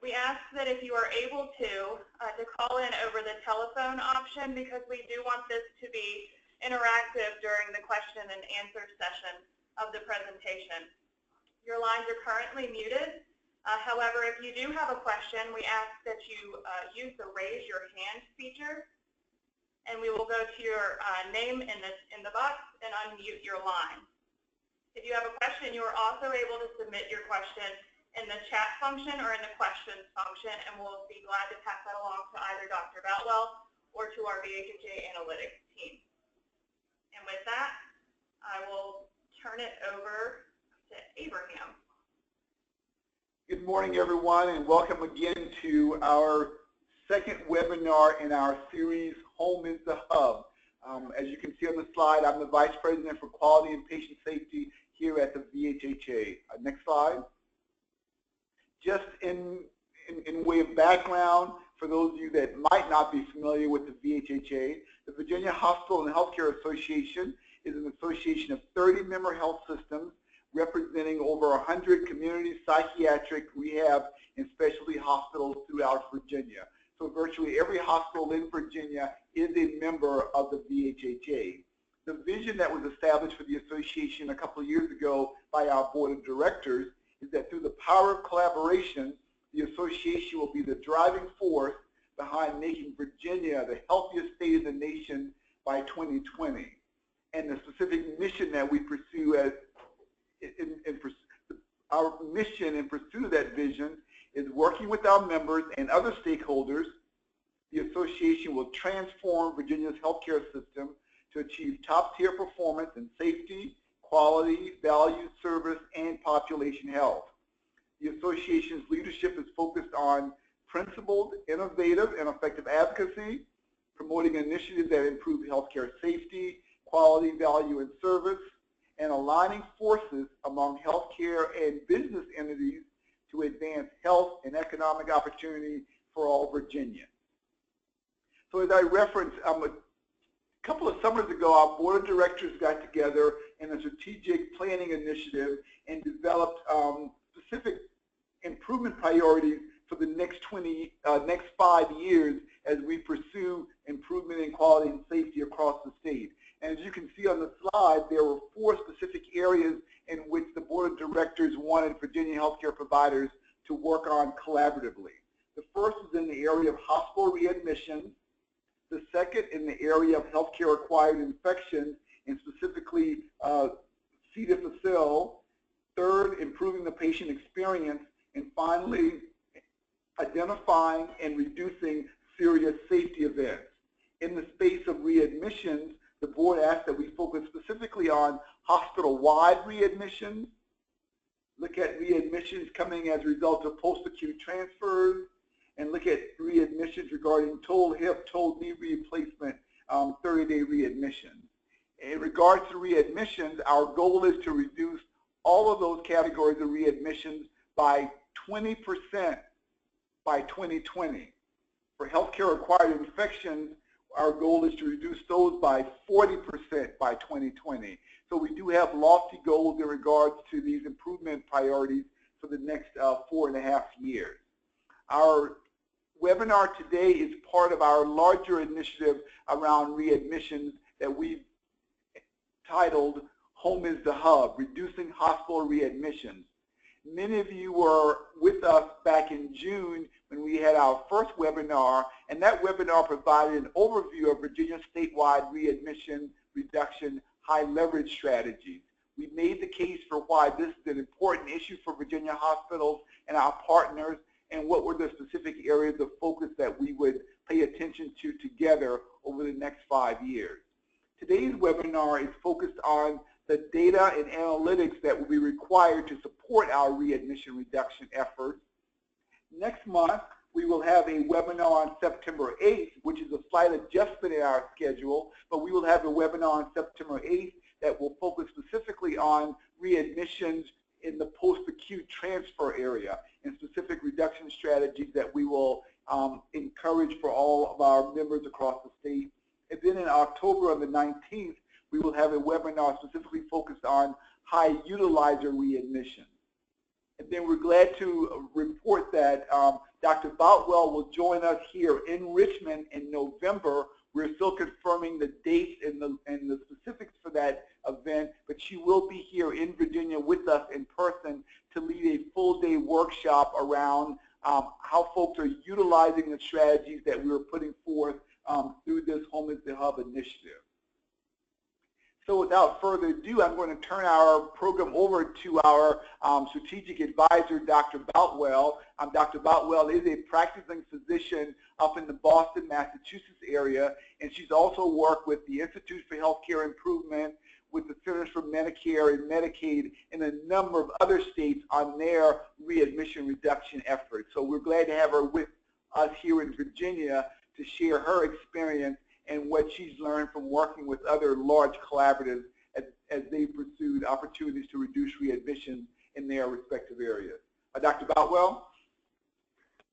We ask that if you are able to call in over the telephone option, because we do want this to be interactive during the question and answer session of the presentation. Your lines are currently muted. However, if you do have a question, we ask that you use the raise your hand feature, and we will go to your name in the box and unmute your line. If you have a question, you are also able to submit your question in the chat function or in the questions function, and we'll be glad to pass that along to either Dr. Boutwell or to our VHA analytics team. And with that, I will turn it over to Abraham. Good morning, everyone, and welcome again to our second webinar in our series, Home is the Hub. As you can see on the slide, I'm the Vice President for Quality and Patient Safety here at the VHA. Next slide. Just in way of background, for those of you that might not be familiar with the VHA, the Virginia Hospital and Healthcare Association is an association of 30 member health systems representing over 100 community psychiatric, rehab, and specialty hospitals throughout Virginia. So virtually every hospital in Virginia is a member of the VHA. The vision that was established for the association a couple of years ago by our board of directors is that through the power of collaboration, the association will be the driving force behind making Virginia the healthiest state in the nation by 2020. And the specific mission that we pursue our mission in pursuit of that vision is working with our members and other stakeholders. The association will transform Virginia's healthcare system to achieve top-tier performance in safety, quality, value, service, and population health. The association's leadership is focused on principled, innovative, and effective advocacy, promoting initiatives that improve healthcare safety, quality, value, and service, and aligning forces among healthcare and business entities to advance health and economic opportunity for all Virginians. So as I referenced, a couple of summers ago, our board of directors got together in a strategic planning initiative and developed specific improvement priorities for the next 5 years as we pursue improvement in quality and safety across the state. And as you can see on the slide, there were 4 specific areas in which the board of directors wanted Virginia healthcare providers to work on collaboratively. The first is in the area of hospital readmissions. The second in the area of healthcare-acquired infections, and specifically C. difficile. Third, improving the patient experience. And finally, identifying and reducing serious safety events. In the space of readmissions, the board asked that we focus specifically on hospital-wide readmissions, look at readmissions coming as a result of post-acute transfers, and look at readmissions regarding total hip, total knee replacement, 30-day readmissions. In regards to readmissions, our goal is to reduce all of those categories of readmissions by 20% by 2020. For healthcare-acquired infections, our goal is to reduce those by 40% by 2020. So we do have lofty goals in regards to these improvement priorities for the next 4.5 years. Our webinar today is part of our larger initiative around readmissions that we've titled Home is the Hub, Reducing Hospital Readmissions. Many of you were with us back in June when we had our first webinar, and that webinar provided an overview of Virginia's statewide readmission reduction high leverage strategies. We made the case for why this is an important issue for Virginia hospitals and our partners, and what were the specific areas of focus that we would pay attention to together over the next 5 years. Today's webinar is focused on the data and analytics that will be required to support our readmission reduction efforts. Next month, we will have a webinar on September 8th, which is a slight adjustment in our schedule, but we will have a webinar on September 8th that will focus specifically on readmissions in the post-acute transfer area and specific reduction strategies that we will encourage for all of our members across the state. And then in October on the 19th, we will have a webinar specifically focused on high utilizer readmission. And then we're glad to report that Dr. Boutwell will join us here in Richmond in November. We're still confirming the dates and the specifics for that event, but she will be here in Virginia with us in person to lead a full-day workshop around how folks are utilizing the strategies that we were putting forth through this Home is the Hub initiative. So without further ado, I'm going to turn our program over to our strategic advisor, Dr. Boutwell. Dr. Boutwell is a practicing physician up in the Boston, Massachusetts area, and she's also worked with the Institute for Healthcare Improvement, with the Centers for Medicare and Medicaid, and a number of other states on their readmission reduction efforts. So we're glad to have her with us here in Virginia to share her experience and what she's learned from working with other large collaboratives as they pursued opportunities to reduce readmissions in their respective areas. Dr. Boutwell?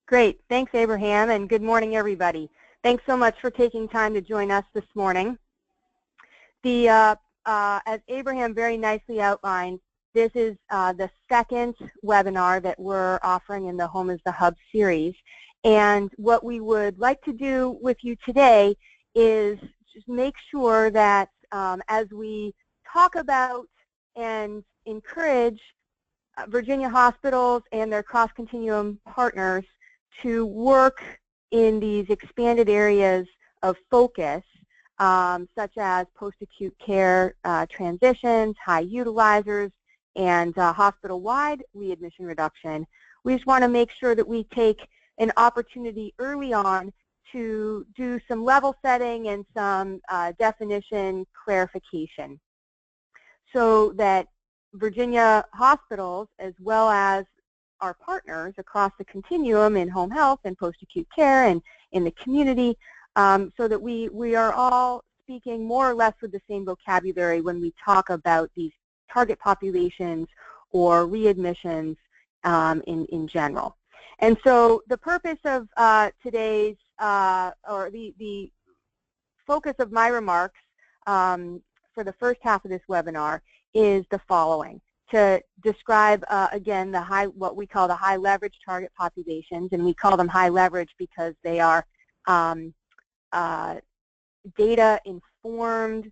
Great. Thanks, Abraham, and good morning, everybody. Thanks so much for taking time to join us this morning. As Abraham very nicely outlined, this is the second webinar that we're offering in the Home is the Hub series. And what we would like to do with you today is just make sure that as we talk about and encourage Virginia hospitals and their cross-continuum partners to work in these expanded areas of focus, such as post-acute care transitions, high utilizers, and hospital-wide readmission reduction, we just want to make sure that we take an opportunity early on to do some level setting and some definition clarification so that Virginia hospitals, as well as our partners across the continuum in home health and post-acute care and in the community, so that we are all speaking more or less with the same vocabulary when we talk about these target populations or readmissions in general. And so the purpose of today's, or the focus of my remarks for the first half of this webinar is the following: to describe, again, what we call the high leverage target populations, and we call them high leverage because they are data-informed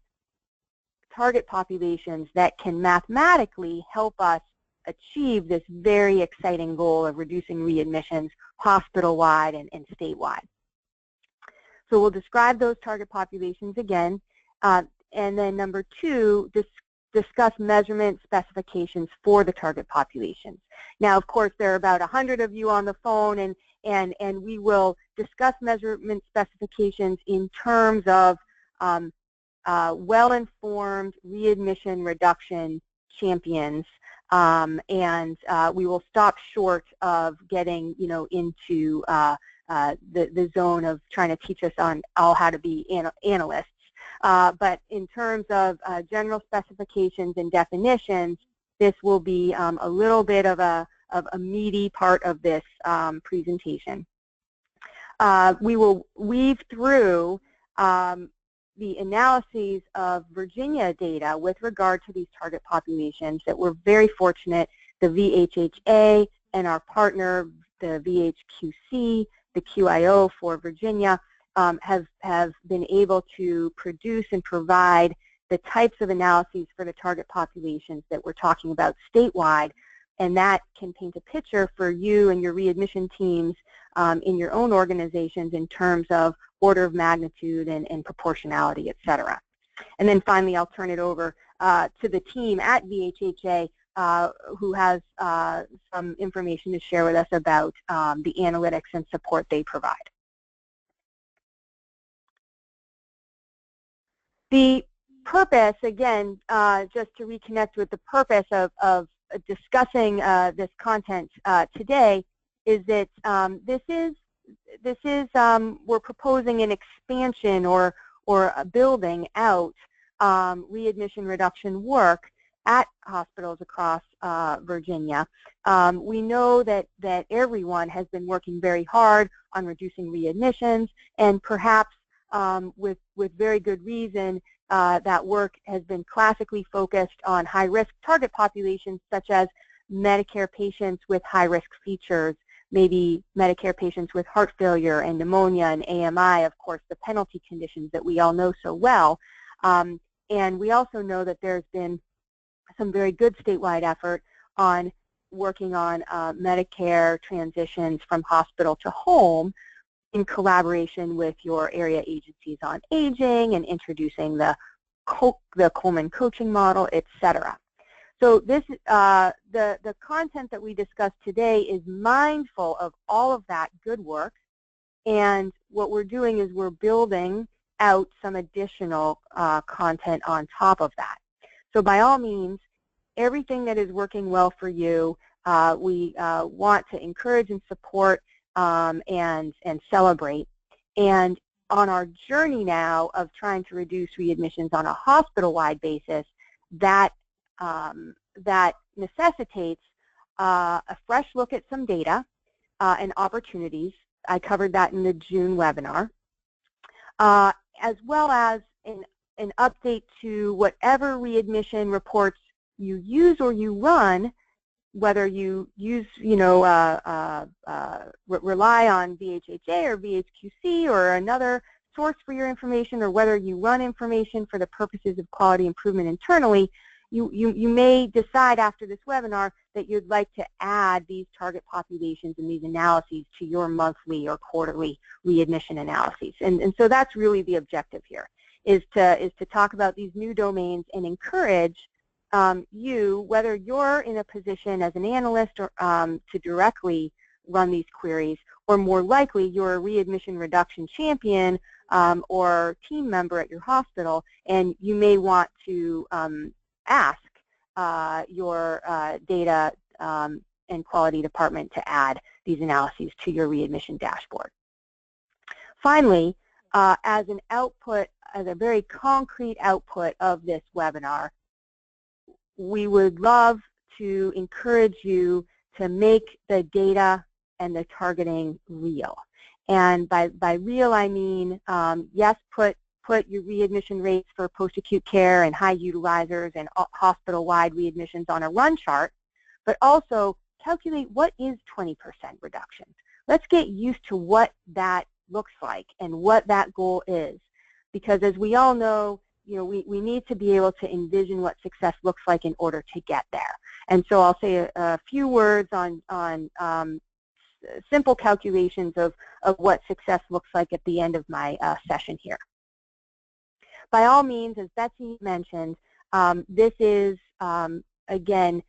target populations that can mathematically help us achieve this very exciting goal of reducing readmissions hospital-wide and statewide. So we'll describe those target populations again, and then number two, discuss measurement specifications for the target populations. Now, of course, there are about 100 of you on the phone, and we will discuss measurement specifications in terms of well-informed readmission reduction champions, and we will stop short of getting, into the zone of trying to teach us on all how to be analysts. But in terms of general specifications and definitions, this will be a little bit of a meaty part of this presentation. We will weave through the analyses of Virginia data with regard to these target populations that we're very fortunate the VHHA and our partner, the VHQC, the QIO for Virginia, have been able to produce and provide the types of analyses for the target populations that we're talking about statewide, and that can paint a picture for you and your readmission teams in your own organizations in terms of order of magnitude and proportionality, et cetera. And then finally, I'll turn it over to the team at VHHA who has some information to share with us about the analytics and support they provide. The purpose, again, just to reconnect with the purpose of discussing this content today, is that we're proposing an expansion or building out readmission reduction work at hospitals across Virginia. We know that everyone has been working very hard on reducing readmissions, and perhaps with very good reason. That work has been classically focused on high-risk target populations such as Medicare patients with high-risk features maybe Medicare patients with heart failure and pneumonia and AMI, of course, the penalty conditions that we all know so well. And we also know that there's been some very good statewide effort on working on Medicare transitions from hospital to home in collaboration with your area agencies on aging and introducing the Coleman coaching model, etc. So this, the content that we discussed today is mindful of all of that good work, and what we're doing is we're building out some additional content on top of that. So by all means, everything that is working well for you, we want to encourage and support and celebrate. And on our journey now of trying to reduce readmissions on a hospital-wide basis, that that necessitates a fresh look at some data and opportunities. I covered that in the June webinar, as well as an update to whatever readmission reports you use or you run, whether you use, rely on VHHA or VHQC or another source for your information, or whether you run information for the purposes of quality improvement internally. You may decide after this webinar that you'd like to add these target populations and these analyses to your monthly or quarterly readmission analyses. And so that's really the objective here, is to talk about these new domains and encourage you, whether you're in a position as an analyst or to directly run these queries, or more likely you're a readmission reduction champion or team member at your hospital, and you may want to ask your data and quality department to add these analyses to your readmission dashboard. Finally, as an output, as a very concrete output of this webinar, we would love to encourage you to make the data and the targeting real. And by real, I mean, yes, put your readmission rates for post-acute care and high utilizers and hospital-wide readmissions on a run chart, but also calculate what is 20% reduction. Let's get used to what that looks like and what that goal is, because as we all know, we need to be able to envision what success looks like in order to get there. And so I'll say a few words on simple calculations of what success looks like at the end of my session here. By all means, as Betsy mentioned, this is, again,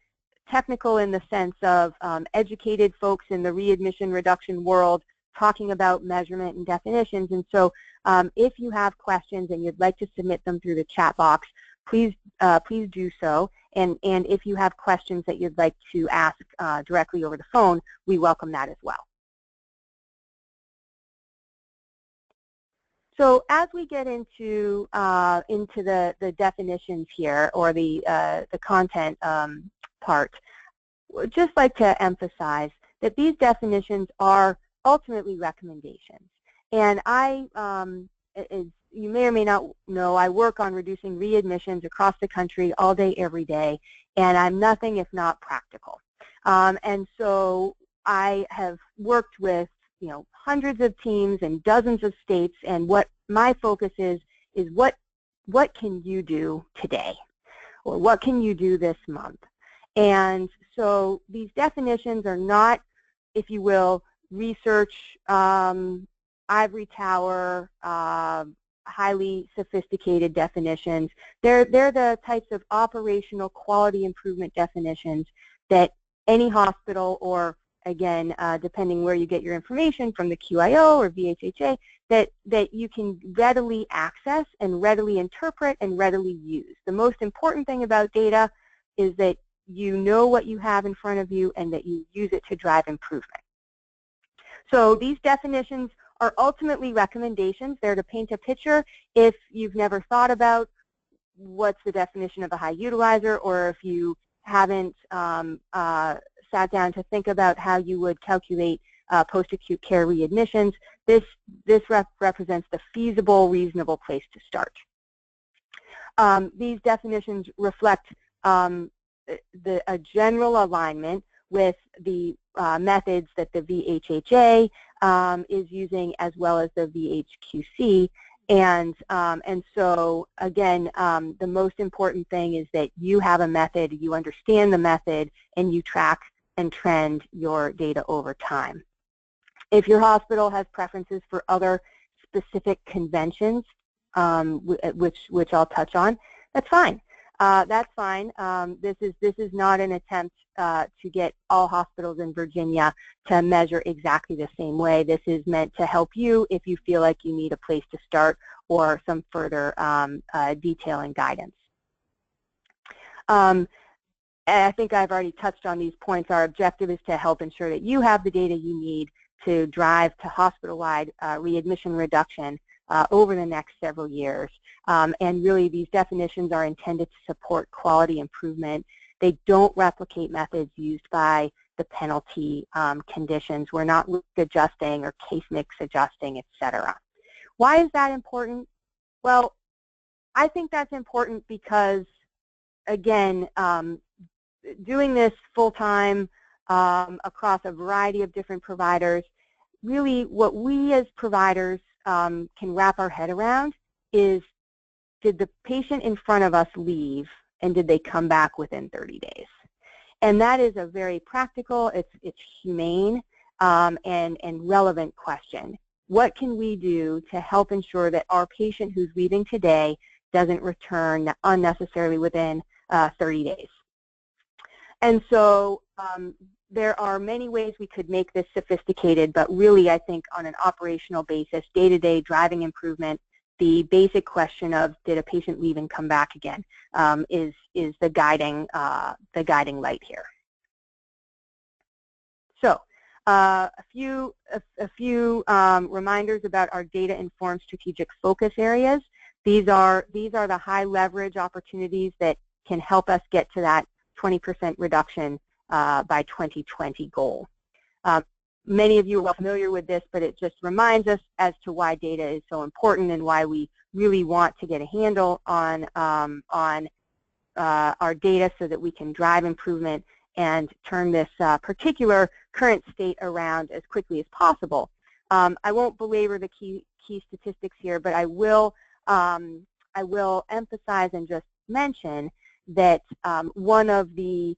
technical in the sense of educated folks in the readmission reduction world talking about measurement and definitions. And so if you have questions and you'd like to submit them through the chat box, please do so. And if you have questions that you'd like to ask directly over the phone, we welcome that as well. So as we get into the definitions here, or the content part, we'd just like to emphasize that these definitions are ultimately recommendations. And as you may or may not know, I work on reducing readmissions across the country all day, every day, and I'm nothing if not practical. And so I have worked with hundreds of teams and dozens of states, and what my focus is what can you do today, or what can you do this month? And so these definitions are not, if you will, research, ivory tower, highly sophisticated definitions. They're the types of operational quality improvement definitions that any hospital, or again, depending where you get your information from the QIO or VHHA, that you can readily access and readily interpret and readily use. The most important thing about data is that you know what you have in front of you and that you use it to drive improvement. So these definitions are ultimately recommendations. They're to paint a picture if you've never thought about what's the definition of a high utilizer, or if you haven't sat down to think about how you would calculate post-acute care readmissions. This represents the feasible, reasonable place to start. These definitions reflect a general alignment with the methods that the VHHA is using, as well as the VHQC. And so, again, the most important thing is that you have a method, you understand the method, and you track and trend your data over time. If your hospital has preferences for other specific conventions, which I'll touch on, that's fine. That's fine. This is not an attempt to get all hospitals in Virginia to measure exactly the same way. This is meant to help you if you feel like you need a place to start or some further detail and guidance. And I think I've already touched on these points. Our objective is to help ensure that you have the data you need to drive to hospital-wide readmission reduction over the next several years. And really, these definitions are intended to support quality improvement. They don't replicate methods used by the penalty conditions. We're not risk adjusting or case mix adjusting, et cetera. Why is that important? Well, I think that's important because, again, doing this full-time across a variety of different providers, really what we as providers can wrap our head around is, did the patient in front of us leave, and did they come back within 30 days? And that is a very practical, it's humane, and relevant question. What can we do to help ensure that our patient who's leaving today doesn't return unnecessarily within 30 days? And so there are many ways we could make this sophisticated, but really I think on an operational basis, day-to-day driving improvement, the basic question of did a patient leave and come back again is the guiding light here. So a few reminders about our data-informed strategic focus areas. These are the high leverage opportunities that can help us get to that 20% reduction by 2020 goal. Many of you are well familiar with this, but it just reminds us as to why data is so important and why we really want to get a handle on our data so that we can drive improvement and turn this particular current state around as quickly as possible. I won't belabor the key statistics here, but I will emphasize and just mention that one of the,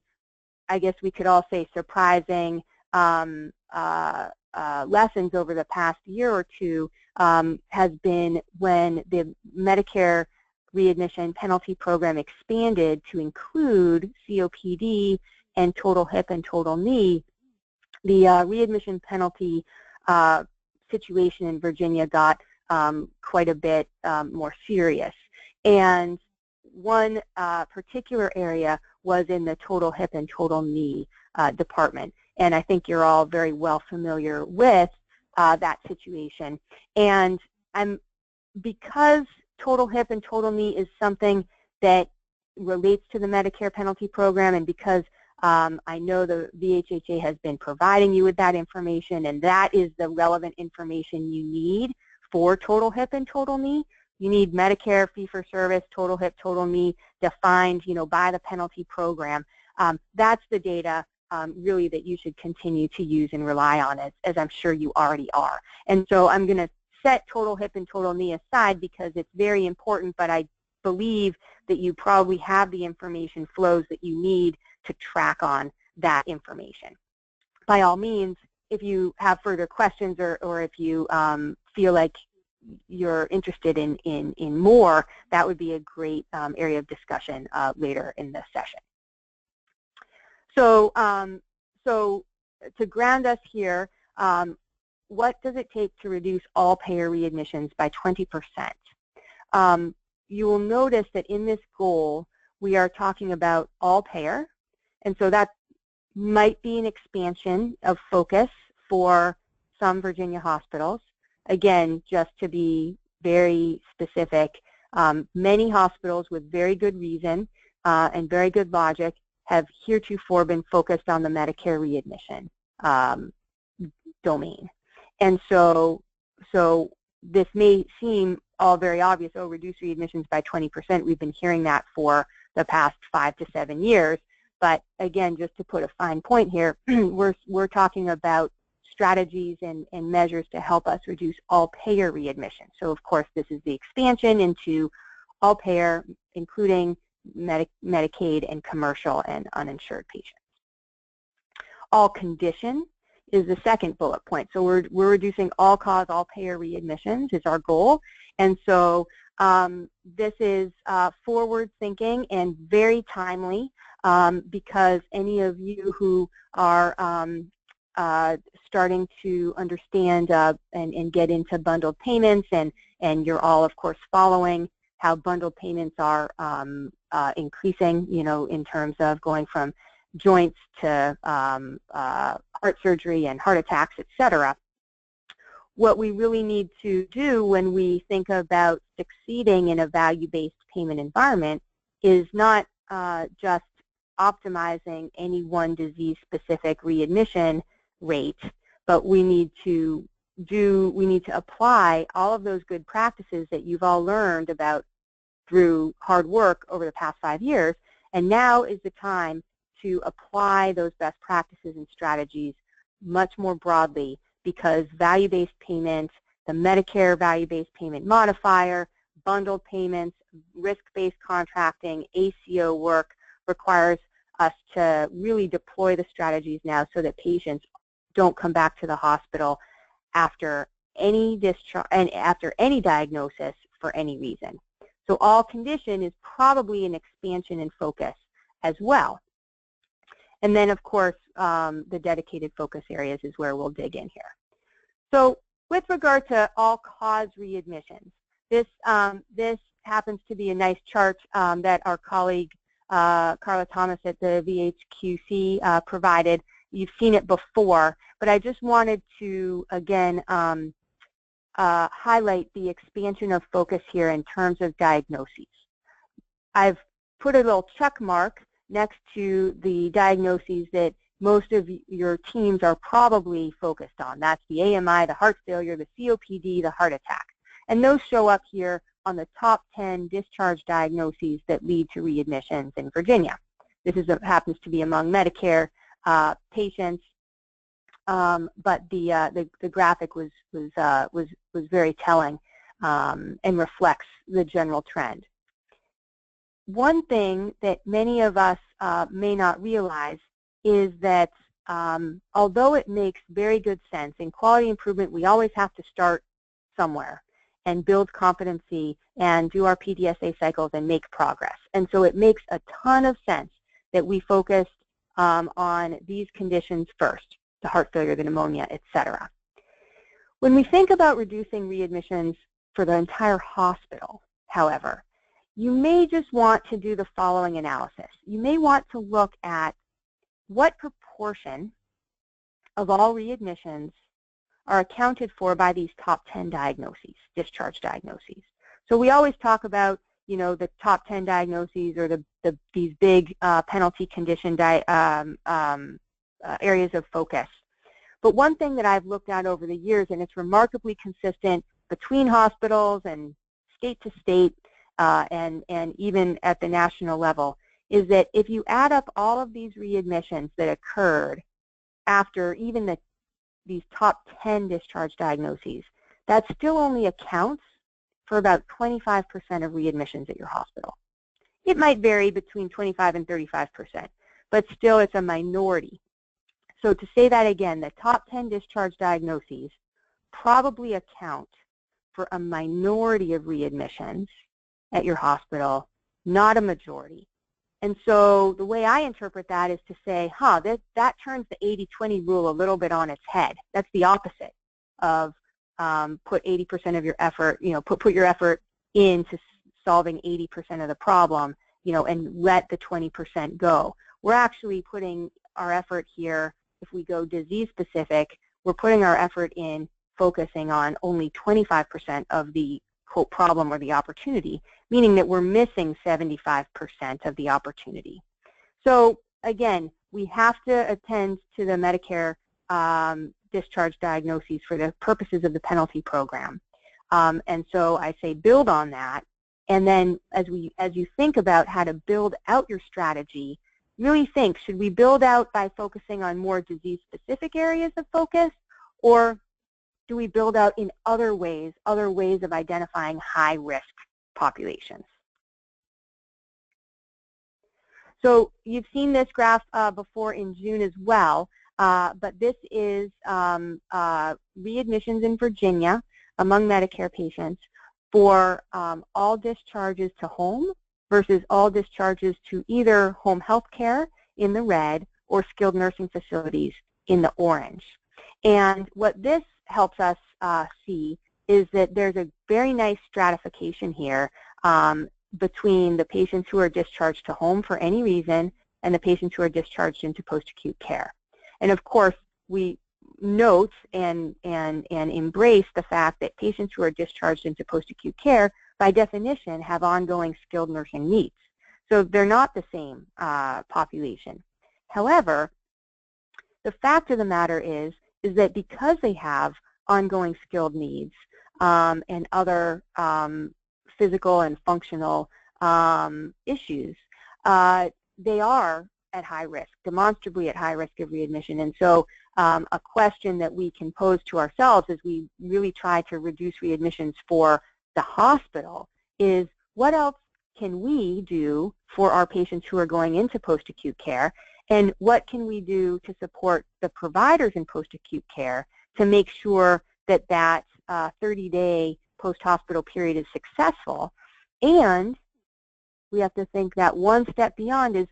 I guess we could all say, surprising lessons over the past year or two has been when the Medicare readmission penalty program expanded to include COPD and total hip and total knee. The readmission penalty situation in Virginia got quite a bit more serious. And one particular area was in the total hip and total knee department. And I think you're all very well familiar with that situation. And because total hip and total knee is something that relates to the Medicare penalty program, and because I know the VHHA has been providing you with that information, and that is the relevant information you need for total hip and total knee. You need Medicare fee-for-service, total hip, total knee defined, by the penalty program. That's the data really that you should continue to use and rely on, as I'm sure you already are. And so I'm going to set total hip and total knee aside because it's very important, but I believe that you probably have the information flows that you need to track on that information. By all means, if you have further questions or if you feel like you're interested in more, that would be a great area of discussion later in this session. So, to ground us here, what does it take to reduce all payer readmissions by 20%? You will notice that in this goal, we are talking about all payer, and so that might be an expansion of focus for some Virginia hospitals. Again, just to be very specific, many hospitals with very good reason and very good logic have heretofore been focused on the Medicare readmission domain. And so this may seem all very obvious, reduce readmissions by 20%. We've been hearing that for the past 5 to 7 years. But again, just to put a fine point here, we're talking about strategies and measures to help us reduce all payer readmission. So of course, this is the expansion into all payer, including Medicaid and commercial and uninsured patients. All condition is the second bullet point. So we're reducing all cause, all payer readmissions is our goal. And so this is forward thinking and very timely because any of you who are starting to understand and get into bundled payments, and you're all, of course, following how bundled payments are increasing, in terms of going from joints to heart surgery and heart attacks, etc. What we really need to do when we think about succeeding in a value-based payment environment is not just optimizing any one disease-specific readmission rate, but we need to apply all of those good practices that you've all learned about through hard work over the past 5 years, and now is the time to apply those best practices and strategies much more broadly, because value-based payments, the Medicare value-based payment modifier, bundled payments, risk-based contracting, ACO work requires us to really deploy the strategies now so that patients don't come back to the hospital after any discharge and after any diagnosis for any reason. So all condition is probably an expansion in focus as well. And then, of course, the dedicated focus areas is where we'll dig in here. So with regard to all cause readmissions, this happens to be a nice chart that our colleague Carla Thomas at the VHQC provided. You've seen it before, but I just wanted to, again, highlight the expansion of focus here in terms of diagnoses. I've put a little check mark next to the diagnoses that most of your teams are probably focused on. That's the AMI, the heart failure, the COPD, the heart attack. And those show up here on the top 10 discharge diagnoses that lead to readmissions in Virginia. This happens to be among Medicare patients, but the graphic was very telling and reflects the general trend. One thing that many of us may not realize is that although it makes very good sense, in quality improvement we always have to start somewhere and build competency and do our PDSA cycles and make progress. And so it makes a ton of sense that we focus on these conditions first, the heart failure, the pneumonia, etc. When we think about reducing readmissions for the entire hospital, however, you may just want to do the following analysis. You may want to look at what proportion of all readmissions are accounted for by these top 10 diagnoses, discharge diagnoses. So we always talk about, the top 10 diagnoses or these big penalty condition areas of focus. But one thing that I've looked at over the years, and it's remarkably consistent between hospitals and state to state and even at the national level, is that if you add up all of these readmissions that occurred after even these top 10 discharge diagnoses, that still only accounts for about 25% of readmissions at your hospital. It might vary between 25 and 35%, but still it's a minority. So to say that again, the top 10 discharge diagnoses probably account for a minority of readmissions at your hospital, not a majority. And so the way I interpret that is to say, that turns the 80-20 rule a little bit on its head. That's the opposite of put 80% of your effort, put your effort into solving 80% of the problem, and let the 20% go. We're actually putting our effort here, if we go disease specific, we're putting our effort in focusing on only 25% of the quote problem or the opportunity, meaning that we're missing 75% of the opportunity. So again, we have to attend to the Medicare discharge diagnoses for the purposes of the penalty program. And so I say build on that, and then as you think about how to build out your strategy, really think, should we build out by focusing on more disease-specific areas of focus, or do we build out in other ways of identifying high-risk populations? So you've seen this graph before in June as well, but this is readmissions in Virginia among Medicare patients for all discharges to home versus all discharges to either home health care in the red or skilled nursing facilities in the orange. And what this helps us see is that there's a very nice stratification here between the patients who are discharged to home for any reason and the patients who are discharged into post-acute care. And of course, we note and embrace the fact that patients who are discharged into post-acute care, by definition, have ongoing skilled nursing needs. So they're not the same population. However, the fact of the matter is that because they have ongoing skilled needs and other physical and functional issues, they are at high risk, demonstrably at high risk of readmission. And so a question that we can pose to ourselves as we really try to reduce readmissions for the hospital is, what else can we do for our patients who are going into post-acute care, and what can we do to support the providers in post-acute care to make sure that that 30-day post-hospital period is successful? And we have to think that one step beyond is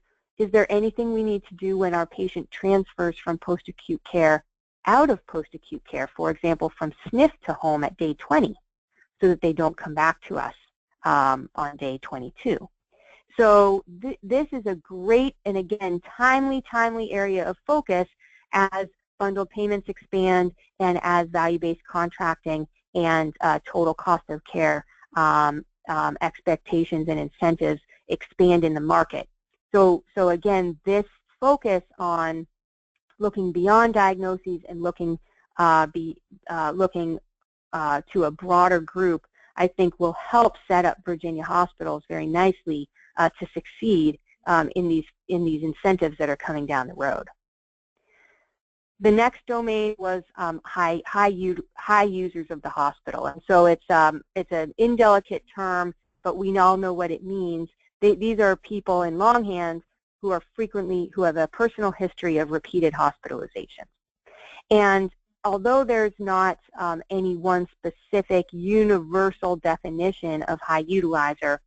there anything we need to do when our patient transfers from post-acute care out of post-acute care, for example, from SNF to home at day 20, so that they don't come back to us on day 22. So this is a great and, again, timely area of focus as bundled payments expand and as value-based contracting and total cost of care expectations and incentives expand in the market. So again, this focus on looking beyond diagnoses and looking to a broader group, I think will help set up Virginia hospitals very nicely to succeed in these incentives that are coming down the road. The next domain was high users of the hospital, and so it's an indelicate term, but we all know what it means. These are people in longhand who have a personal history of repeated hospitalizations. And although there's not any one specific universal definition of high utilizer,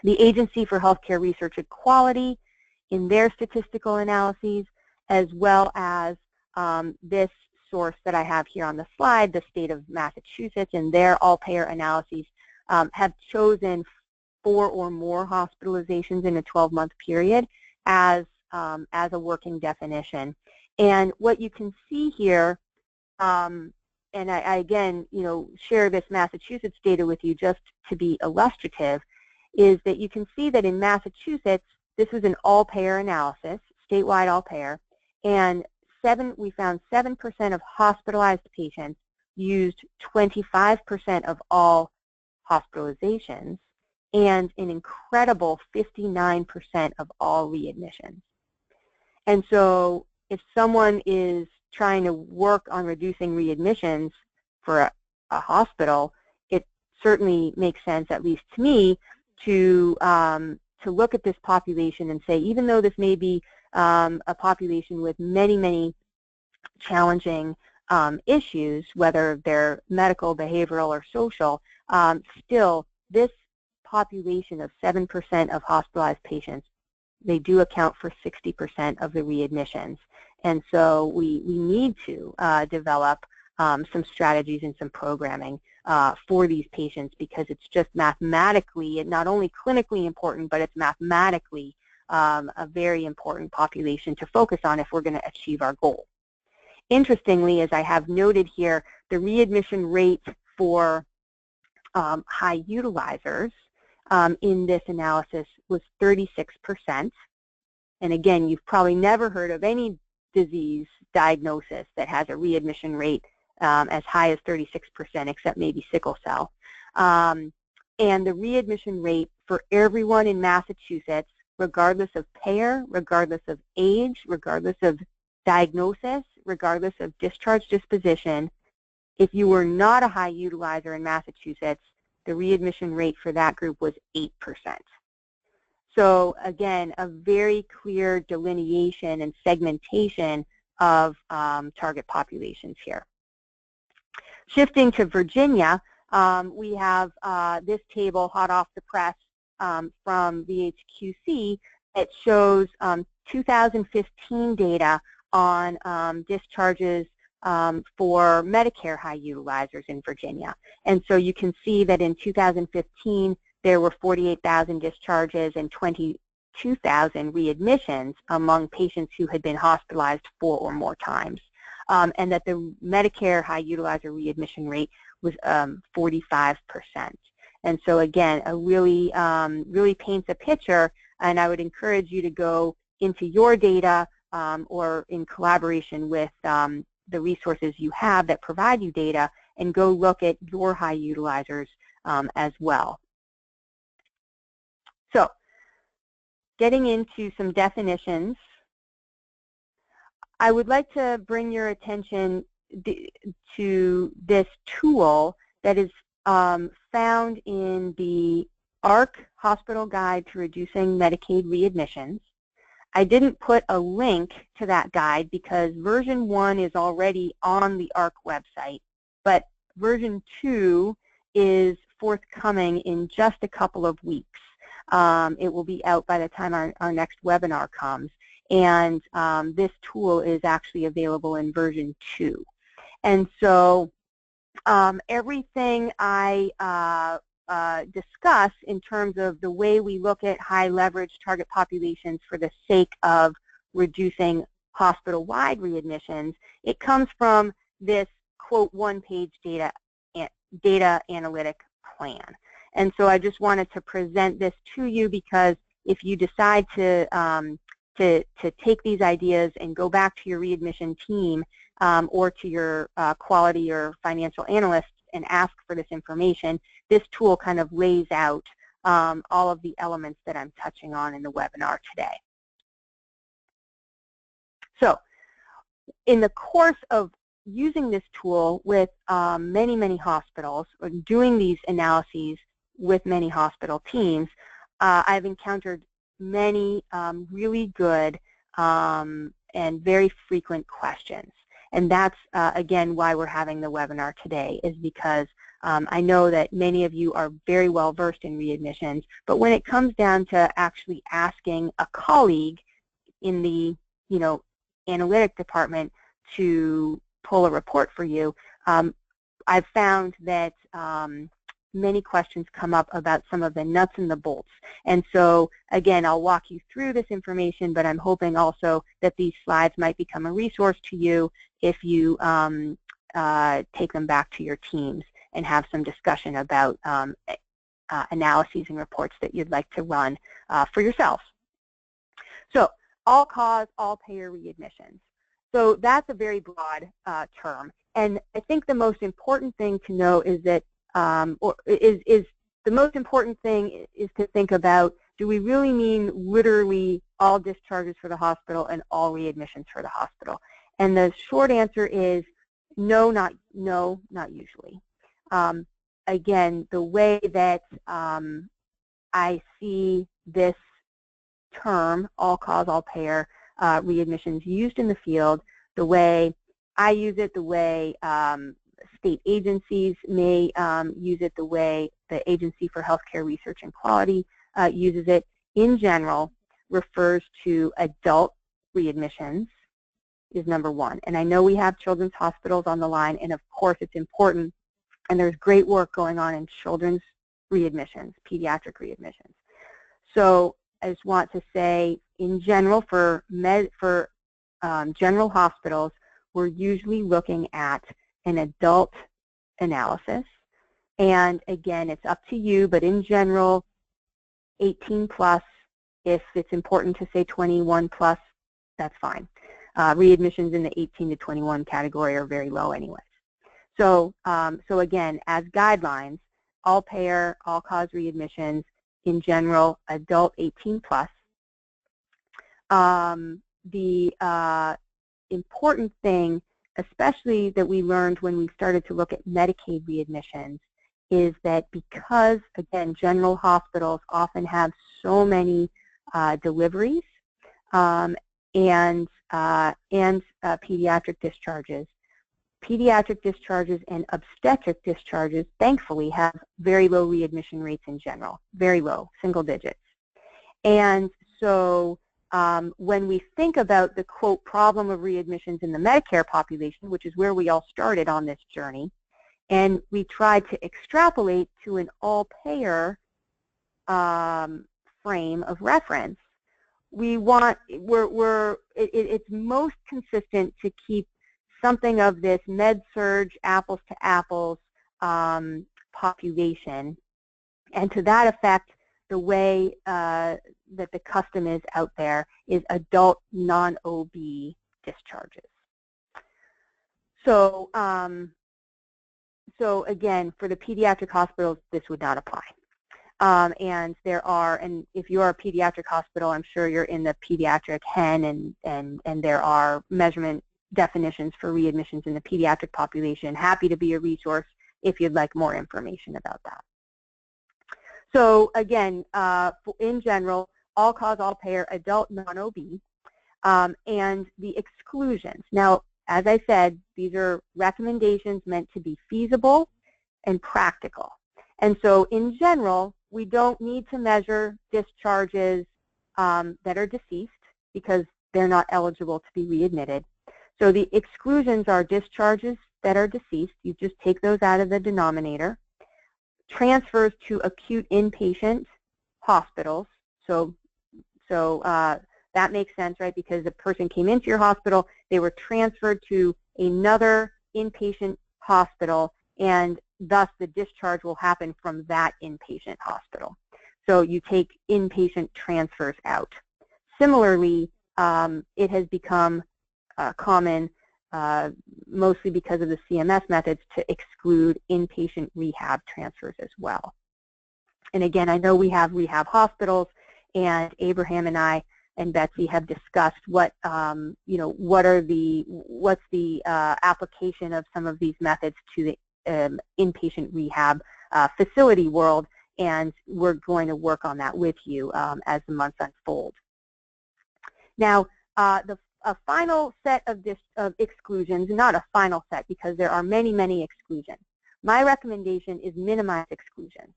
the Agency for Healthcare Research and Quality, in their statistical analyses, as well as this source that I have here on the slide, the state of Massachusetts, and their all-payer analyses, have chosen 4 or more hospitalizations in a 12-month period as a working definition. And what you can see here, and I again, share this Massachusetts data with you just to be illustrative, is that you can see that in Massachusetts, this was an all-payer analysis, statewide all-payer, and we found 7% of hospitalized patients used 25% of all hospitalizations, and an incredible 59% of all readmissions. And so if someone is trying to work on reducing readmissions for a hospital, it certainly makes sense, at least to me, to look at this population and say, even though this may be a population with many challenging issues, whether they're medical, behavioral, or social, still this population of 7% of hospitalized patients, they do account for 60% of the readmissions. And so we need to develop some strategies and some programming for these patients, because it's just mathematically, not only clinically important, but it's mathematically a very important population to focus on if we're going to achieve our goal. Interestingly, as I have noted here, the readmission rate for high utilizers in this analysis was 36%. And again, you've probably never heard of any disease diagnosis that has a readmission rate as high as 36%, except maybe sickle cell. And the readmission rate for everyone in Massachusetts regardless of payer, regardless of age, regardless of diagnosis, regardless of discharge disposition. If you were not a high utilizer in Massachusetts, the readmission rate for that group was 8%. So again, a very clear delineation and segmentation of target populations here. Shifting to Virginia, we have this table hot off the press from VHQC that shows 2015 data on discharges for Medicare high utilizers in Virginia. And so you can see that in 2015, there were 48,000 discharges and 22,000 readmissions among patients who had been hospitalized 4 or more times. And that the Medicare high utilizer readmission rate was 45%. And so again, a really, really paints a picture, and I would encourage you to go into your data or in collaboration with the resources you have that provide you data and go look at your high utilizers as well. So, getting into some definitions, I would like to bring your attention to this tool that is found in the Ark Hospital Guide to Reducing Medicaid Readmissions. I didn't put a link to that guide because version 1 is already on the Ark website, but version 2 is forthcoming in just a couple of weeks. It will be out by the time our next webinar comes, and this tool is actually available in version 2. And so everything I discuss in terms of the way we look at high leverage target populations for the sake of reducing hospital-wide readmissions, it comes from this, quote, one-page data analytic plan. And so I just wanted to present this to you because if you decide to take these ideas and go back to your readmission team or to your quality or financial analysts and ask for this information, this tool kind of lays out all of the elements that I'm touching on in the webinar today. So, in the course of using this tool with many, many hospitals, or doing these analyses with many hospital teams, I've encountered many really good and very frequent questions. And that's, again, why we're having the webinar today, is because I know that many of you are very well versed in readmissions, but when it comes down to actually asking a colleague in the, analytic department to pull a report for you, I've found that many questions come up about some of the nuts and the bolts. And so, again, I'll walk you through this information, but I'm hoping also that these slides might become a resource to you if you take them back to your teams and have some discussion about analyses and reports that you'd like to run for yourself. So, all cause, all payer readmissions. So that's a very broad term. And I think the most important thing to know is that the most important thing is to think about, do we really mean literally all discharges for the hospital and all readmissions for the hospital? And the short answer is no, not usually. Again, the way that I see this term, all cause, all payer readmissions used in the field, the way I use it, the way state agencies may use it, the way the Agency for Healthcare Research and Quality uses it, in general, refers to adult readmissions is number one. And I know we have children's hospitals on the line, and of course it's important, and there's great work going on in children's readmissions, pediatric readmissions. So I just want to say, in general, for general hospitals, we're usually looking at an adult analysis. And again, it's up to you, but in general, 18 plus. If it's important to say 21 plus, that's fine. Readmissions in the 18 to 21 category are very low anyways. So, so again, as guidelines, all payer, all cause readmissions, in general, adult 18 plus. the important thing, especially that we learned when we started to look at Medicaid readmissions, is that because, again, general hospitals often have so many deliveries and pediatric discharges. Pediatric discharges and obstetric discharges, thankfully, have very low readmission rates in general, very low, single digits. And so when we think about the, quote, problem of readmissions in the Medicare population, which is where we all started on this journey, and we tried to extrapolate to an all-payer frame of reference, it's most consistent to keep something of this med-surg, apples-to-apples population. And to that effect, the way that the custom is out there is adult non-OB discharges. So, so again, for the pediatric hospitals, this would not apply. And there are, and if you are a pediatric hospital, I'm sure you're in the pediatric HEN, and there are measurement definitions for readmissions in the pediatric population. Happy to be a resource if you'd like more information about that. So again, in general, all-cause, all-payer, adult non-OB, and the exclusions. Now, as I said, these are recommendations meant to be feasible and practical. And so in general, we don't need to measure discharges that are deceased because they're not eligible to be readmitted. So the exclusions are discharges that are deceased. You just take those out of the denominator. Transfers to acute inpatient hospitals. So that makes sense, right? Because the person came into your hospital, they were transferred to another inpatient hospital, and thus the discharge will happen from that inpatient hospital. So you take inpatient transfers out. Similarly, it has become common, mostly because of the CMS methods, to exclude inpatient rehab transfers as well. And again, I know we have rehab hospitals, and Abraham and I and Betsy have discussed what, what's the application of some of these methods to the inpatient rehab facility world, and we're going to work on that with you as the months unfold. Now, a final set of exclusions, not a final set because there are many, many exclusions. My recommendation is minimize exclusions.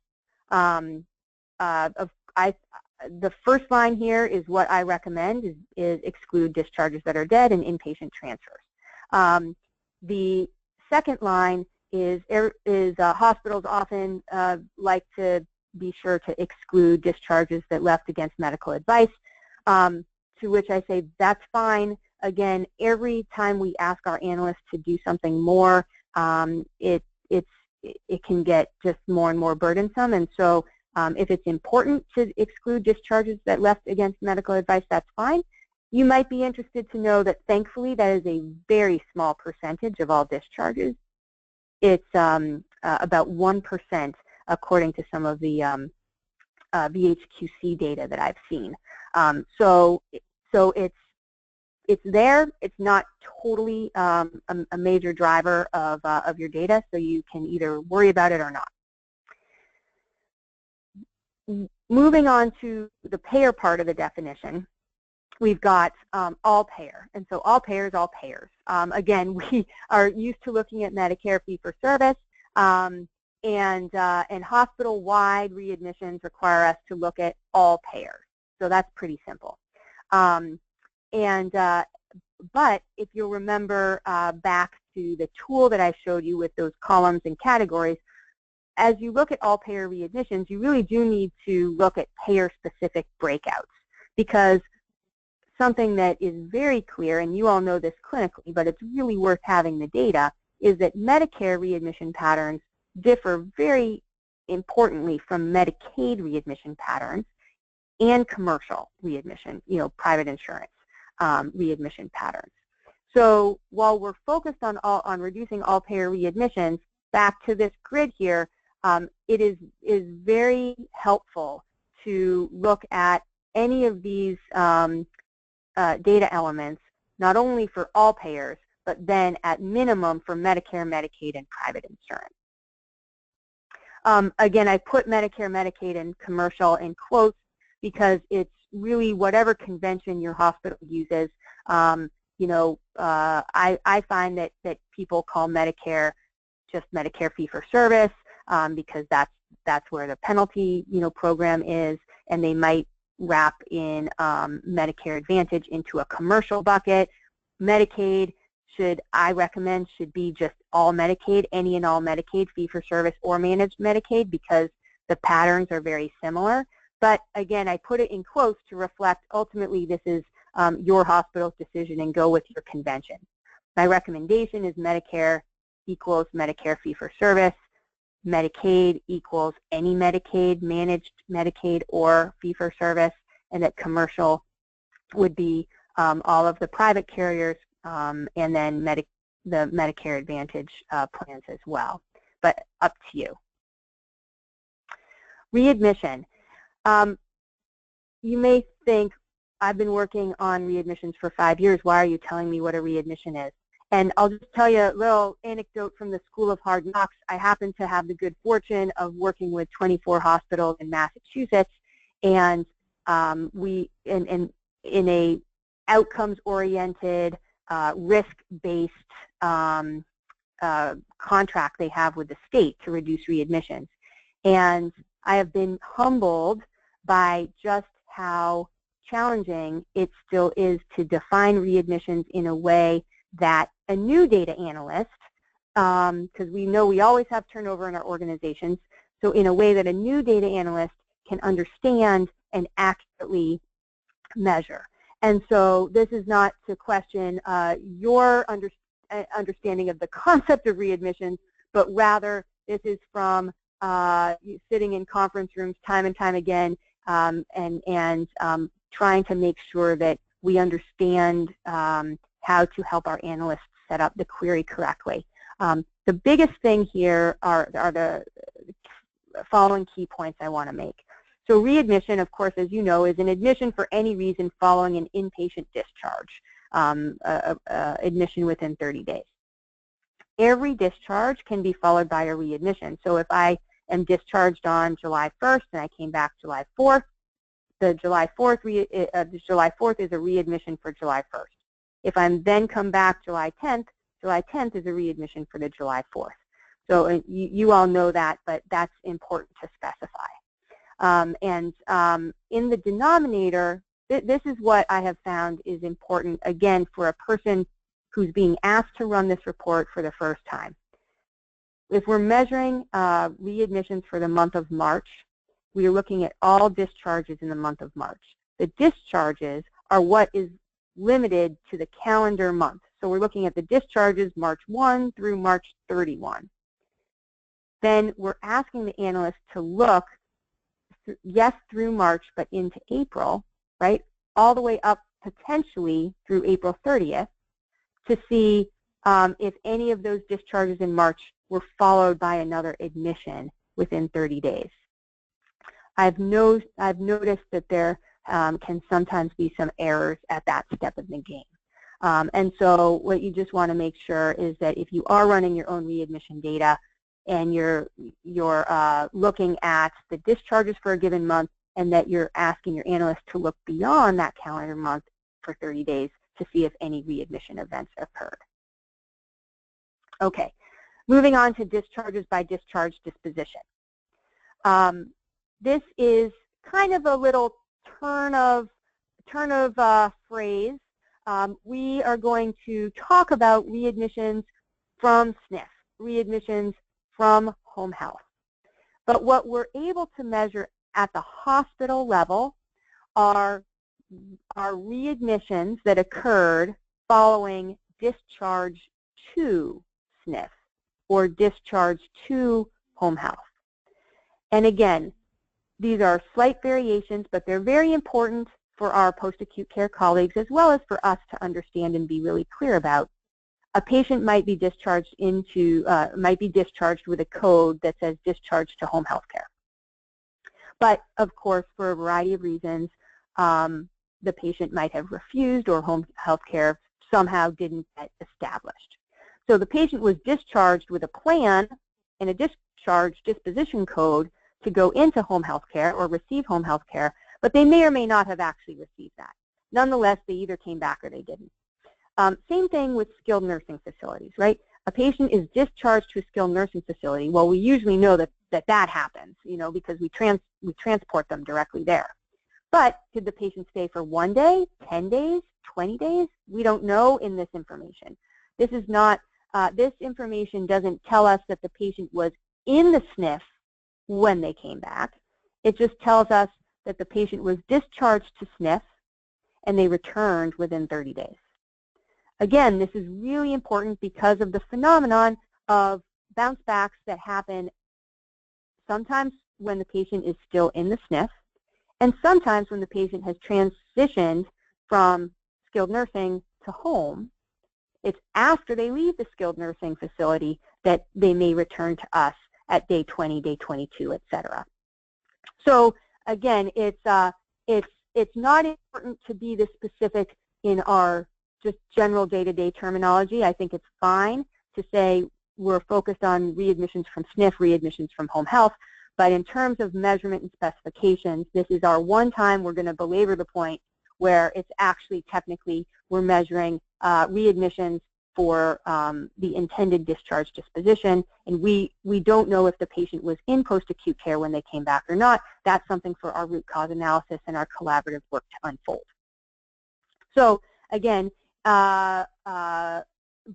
The first line here is what I recommend is exclude discharges that are dead and inpatient transfers. The second line is hospitals often like to be sure to exclude discharges that left against medical advice, to which I say that's fine. Again, every time we ask our analysts to do something more, it can get just more and more burdensome. And so if it's important to exclude discharges that left against medical advice, that's fine. You might be interested to know that thankfully that is a very small percentage of all discharges. It's about 1% according to some of the VHQC data that I've seen. So it's there. It's not totally a major driver of your data, so you can either worry about it or not. Moving on to the payer part of the definition, we've got all payer, and so all payers, all payers. Again, we are used to looking at Medicare fee-for-service, and hospital-wide readmissions require us to look at all payers. So that's pretty simple. But if you'll remember back to the tool that I showed you with those columns and categories, as you look at all payer readmissions, you really do need to look at payer-specific breakouts, because something that is very clear, and you all know this clinically, but it's really worth having the data, is that Medicare readmission patterns differ very importantly from Medicaid readmission patterns and commercial readmission, private insurance readmission patterns. So while we're focused on reducing all payer readmissions, back to this grid here, it is very helpful to look at any of these data elements, not only for all payers, but then at minimum for Medicare, Medicaid, and private insurance. Again, I put Medicare, Medicaid, and commercial in quotes because it's really whatever convention your hospital uses. You know, I find that people call Medicare just Medicare fee-for-service because that's where the penalty, you know, program is, and they might wrap in Medicare Advantage into a commercial bucket. Medicaid I recommend should be just all Medicaid, any and all Medicaid, fee-for-service or managed Medicaid, because the patterns are very similar. But again, I put it in quotes to reflect ultimately this is your hospital's decision and go with your convention. My recommendation is Medicare equals Medicare fee-for-service, Medicaid equals any Medicaid, managed Medicaid or fee-for-service, and that commercial would be all of the private carriers and then the Medicare Advantage plans as well, but up to you. Readmission. You may think, I've been working on readmissions for 5 years. Why are you telling me what a readmission is? And I'll just tell you a little anecdote from the School of Hard Knocks. I happen to have the good fortune of working with 24 hospitals in Massachusetts, and we, in a outcomes-oriented, risk-based contract they have with the state to reduce readmissions. And I have been humbled by just how challenging it still is to define readmissions in a way that a new data analyst, because we know we always have turnover in our organizations, so in a way that a new data analyst can understand and accurately measure. And so this is not to question your understanding of the concept of readmissions, but rather this is from sitting in conference rooms time and time again and trying to make sure that we understand how to help our analysts set up the query correctly. The biggest thing here are the following key points I want to make. So readmission, of course, as you know, is an admission for any reason following an inpatient discharge, admission within 30 days. Every discharge can be followed by a readmission. So if I am discharged on July 1st and I came back July 4th, the July 4th is a readmission for July 1st. If I then come back July 10th is a readmission for the July 4th. So you all know that, but that's important to specify. In the denominator, this is what I have found is important, again, for a person who's being asked to run this report for the first time. If we're measuring readmissions for the month of March, we are looking at all discharges in the month of March. The discharges are what is limited to the calendar month. So we're looking at the discharges March 1 through March 31. Then we're asking the analyst to look, yes, through March, but into April, right, all the way up potentially through April 30th to see if any of those discharges in March were followed by another admission within 30 days. I've noticed that there can sometimes be some errors at that step of the game. And so what you just want to make sure is that if you are running your own readmission data and you're looking at the discharges for a given month and that you're asking your analyst to look beyond that calendar month for 30 days to see if any readmission events occurred. Okay, moving on to discharges by discharge disposition. This is kind of a little turn of phrase. We are going to talk about readmissions from SNF, readmissions from home health. But what we're able to measure at the hospital level are readmissions that occurred following discharge to SNF or discharge to home health. And again, these are slight variations, but they're very important for our post-acute care colleagues as well as for us to understand and be really clear about. A patient might be discharged with a code that says discharge to home health care. But of course, for a variety of reasons, the patient might have refused or home health care somehow didn't get established. So the patient was discharged with a plan and a discharge disposition code to go into home health care or receive home health care, but they may or may not have actually received that. Nonetheless, they either came back or they didn't. Same thing with skilled nursing facilities, right? A patient is discharged to a skilled nursing facility. Well, we usually know that happens, because we transport them directly there. But did the patient stay for 1 day, 10 days, 20 days? We don't know in this information. This is not, this information doesn't tell us that the patient was in the SNF when they came back. It just tells us that the patient was discharged to SNF and they returned within 30 days. Again, this is really important because of the phenomenon of bounce backs that happen sometimes when the patient is still in the SNF, and sometimes when the patient has transitioned from skilled nursing to home. It's after they leave the skilled nursing facility that they may return to us at day 20, day 22, etc. So again, it's not important to be this specific in our just general day-to-day terminology. I think it's fine to say we're focused on readmissions from SNF, readmissions from home health, but in terms of measurement and specifications, this is our one time we're going to belabor the point where it's actually technically we're measuring readmissions for the intended discharge disposition, and we don't know if the patient was in post-acute care when they came back or not. That's something for our root cause analysis and our collaborative work to unfold. So again, by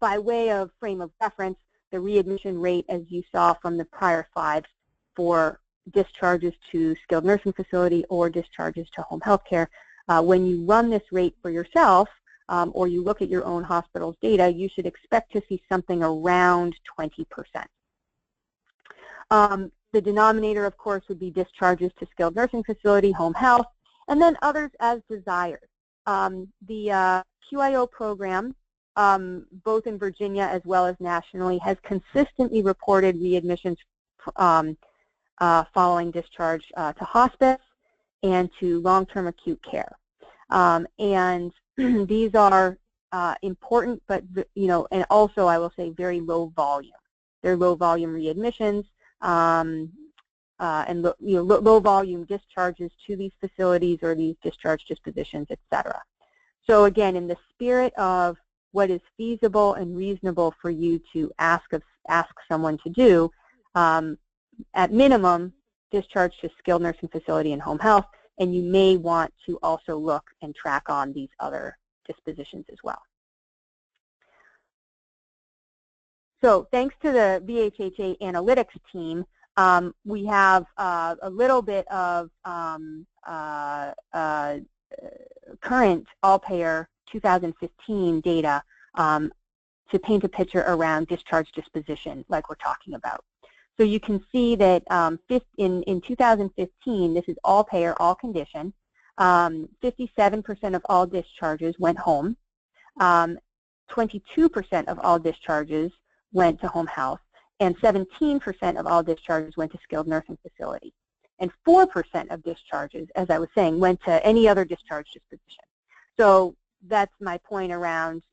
way of frame of reference, the readmission rate, as you saw from the prior slides, for discharges to skilled nursing facility or discharges to home health care, when you run this rate for yourself, or you look at your own hospital's data, you should expect to see something around 20%. The denominator, of course, would be discharges to skilled nursing facility, home health, and then others as desired. The QIO program, both in Virginia as well as nationally, has consistently reported readmissions following discharge to hospice and to long-term acute care. And these are important, but and also I will say very low volume. They're low volume readmissions and low volume discharges to these facilities or these discharge dispositions, etc. So again, in the spirit of what is feasible and reasonable for you to ask someone to do, at minimum, discharge to skilled nursing facility and home health, and you may want to also look and track on these other dispositions as well. So thanks to the VHHA analytics team, we have a little bit of current all-payer 2015 data to paint a picture around discharge disposition like we're talking about. So you can see that in 2015, this is all payer, all condition, 57% of all discharges went home, 22% of all discharges went to home health, and 17% of all discharges went to skilled nursing facility. And 4% of discharges, as I was saying, went to any other discharge disposition. So that's my point around,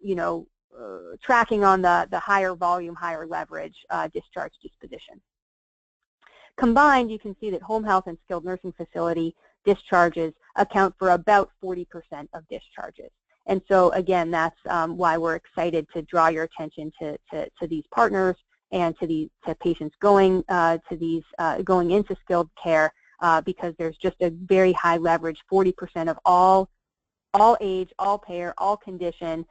tracking on the higher volume, higher leverage discharge disposition. Combined, you can see that home health and skilled nursing facility discharges account for about 40% of discharges. And so again, that's why we're excited to draw your attention to these partners and to patients going going into skilled care, because there's just a very high leverage. 40% of all age, all payer, all condition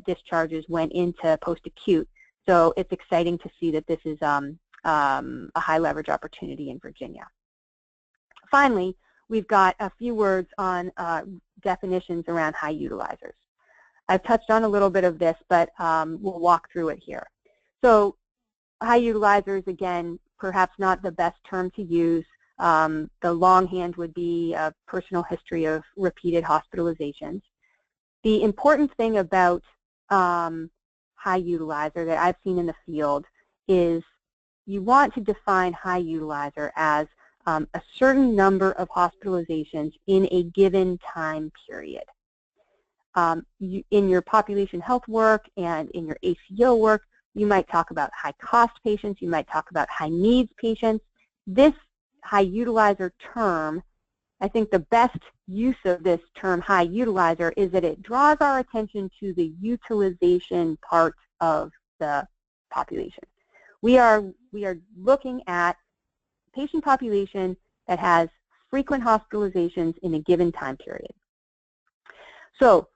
discharges went into post-acute. So it's exciting to see that this is a high leverage opportunity in Virginia. Finally, we've got a few words on definitions around high utilizers. I've touched on a little bit of this, but we'll walk through it here. So high utilizers, again, perhaps not the best term to use. The longhand would be a personal history of repeated hospitalizations. The important thing about high utilizer that I've seen in the field is you want to define high utilizer as a certain number of hospitalizations in a given time period. in your population health work and in your ACO work, you might talk about high-cost patients, you might talk about high-needs patients. This high utilizer term, I think the best use of this term high utilizer is that it draws our attention to the utilization part of the population. We are looking at patient population that has frequent hospitalizations in a given time period. So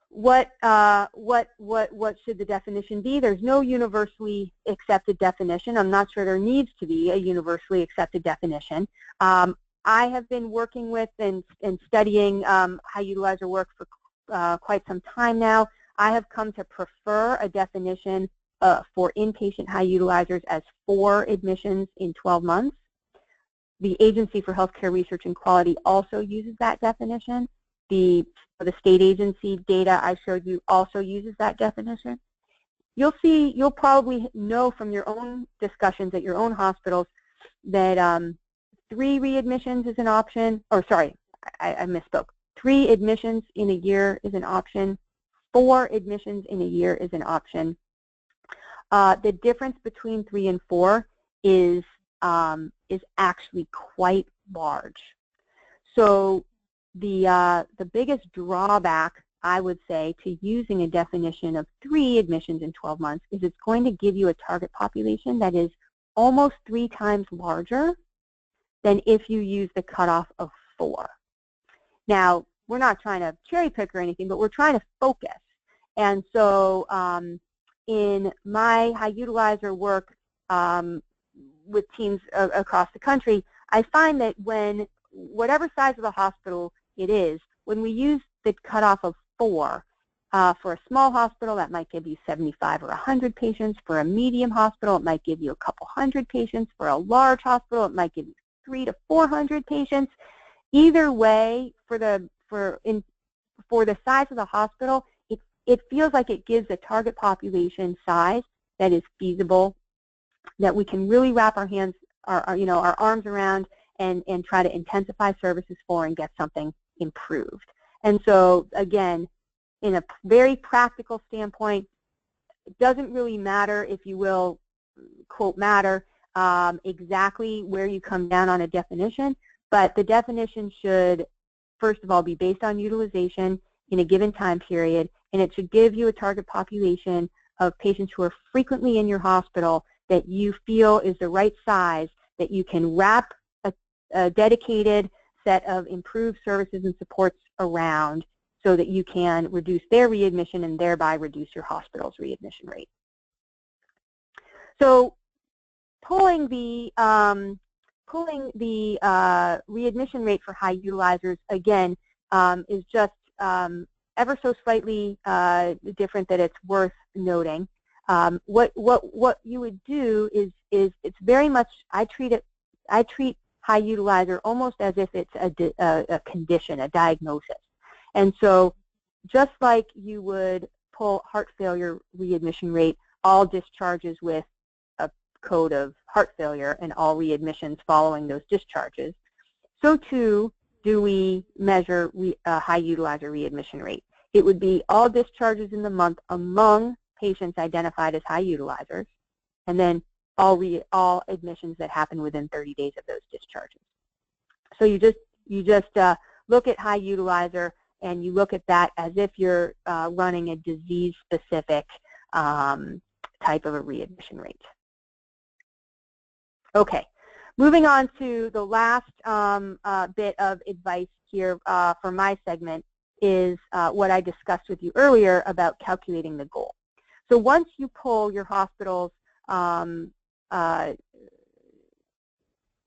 what should the definition be? There's no universally accepted definition. I'm not sure there needs to be a universally accepted definition. I have been working with and studying high utilizer work for quite some time now. I have come to prefer a definition for inpatient high utilizers as 4 admissions in 12 months. The Agency for Healthcare Research and Quality also uses that definition. The state agency data I showed you also uses that definition. You'll probably know from your own discussions at your own hospitals that 3 readmissions is an option, or sorry, I misspoke. 3 admissions in a year is an option. 4 admissions in a year is an option. The difference between 3 and 4 is actually quite large. So the biggest drawback, I would say, to using a definition of 3 admissions in 12 months is it's going to give you a target population that is almost 3 times larger than if you use the cutoff of 4. Now, we're not trying to cherry pick or anything, but we're trying to focus. And so in my high utilizer work with teams across the country, I find that when whatever size of the hospital it is, when we use the cutoff of 4, for a small hospital, that might give you 75 or 100 patients. For a medium hospital, it might give you a couple hundred patients. For a large hospital, it might give you 300 to 400 patients. Either way, for the size of the hospital, it feels like it gives a target population size that is feasible, that we can really wrap our hands, our arms around, and try to intensify services for and get something improved. And so, again, in a very practical standpoint, it doesn't really matter, if you will, quote matter, exactly where you come down on a definition, but the definition should, first of all, be based on utilization in a given time period, and it should give you a target population of patients who are frequently in your hospital that you feel is the right size, that you can wrap a dedicated set of improved services and supports around, so that you can reduce their readmission and thereby reduce your hospital's readmission rate. So pulling the readmission rate for high utilizers, again, is just ever so slightly different, that it's worth noting. What you would do is it's very much, I treat high utilizer almost as if it's a condition, a diagnosis. And so just like you would pull heart failure readmission rate, all discharges with a code of heart failure and all readmissions following those discharges, so too do we measure high utilizer readmission rate. It would be all discharges in the month among patients identified as high utilizers, and then all admissions that happen within 30 days of those discharges. So you just look at high utilizer, and you look at that as if you're running a disease-specific type of a readmission rate. Okay, moving on to the last bit of advice here for my segment is what I discussed with you earlier about calculating the goal. So once you pull your hospital's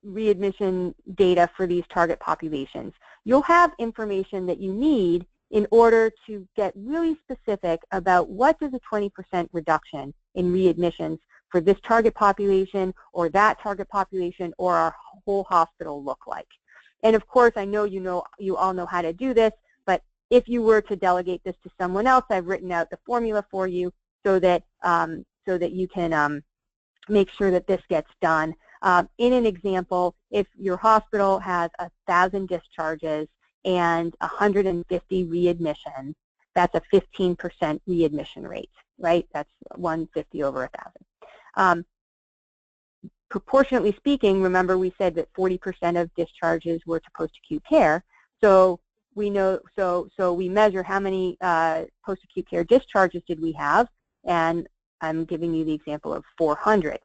readmission data for these target populations, you'll have information that you need in order to get really specific about what does a 20% reduction in readmissions for this target population or that target population or our whole hospital look like. And of course, I know you all know how to do this, but if you were to delegate this to someone else, I've written out the formula for you so that you can make sure that this gets done. In an example, if your hospital has 1,000 discharges and 150 readmissions, that's a 15% readmission rate, right? That's 150 over 1,000. Proportionately speaking, remember we said that 40% of discharges were to post-acute care. So we know, so we measure how many post-acute care discharges did we have, and I'm giving you the example of 400.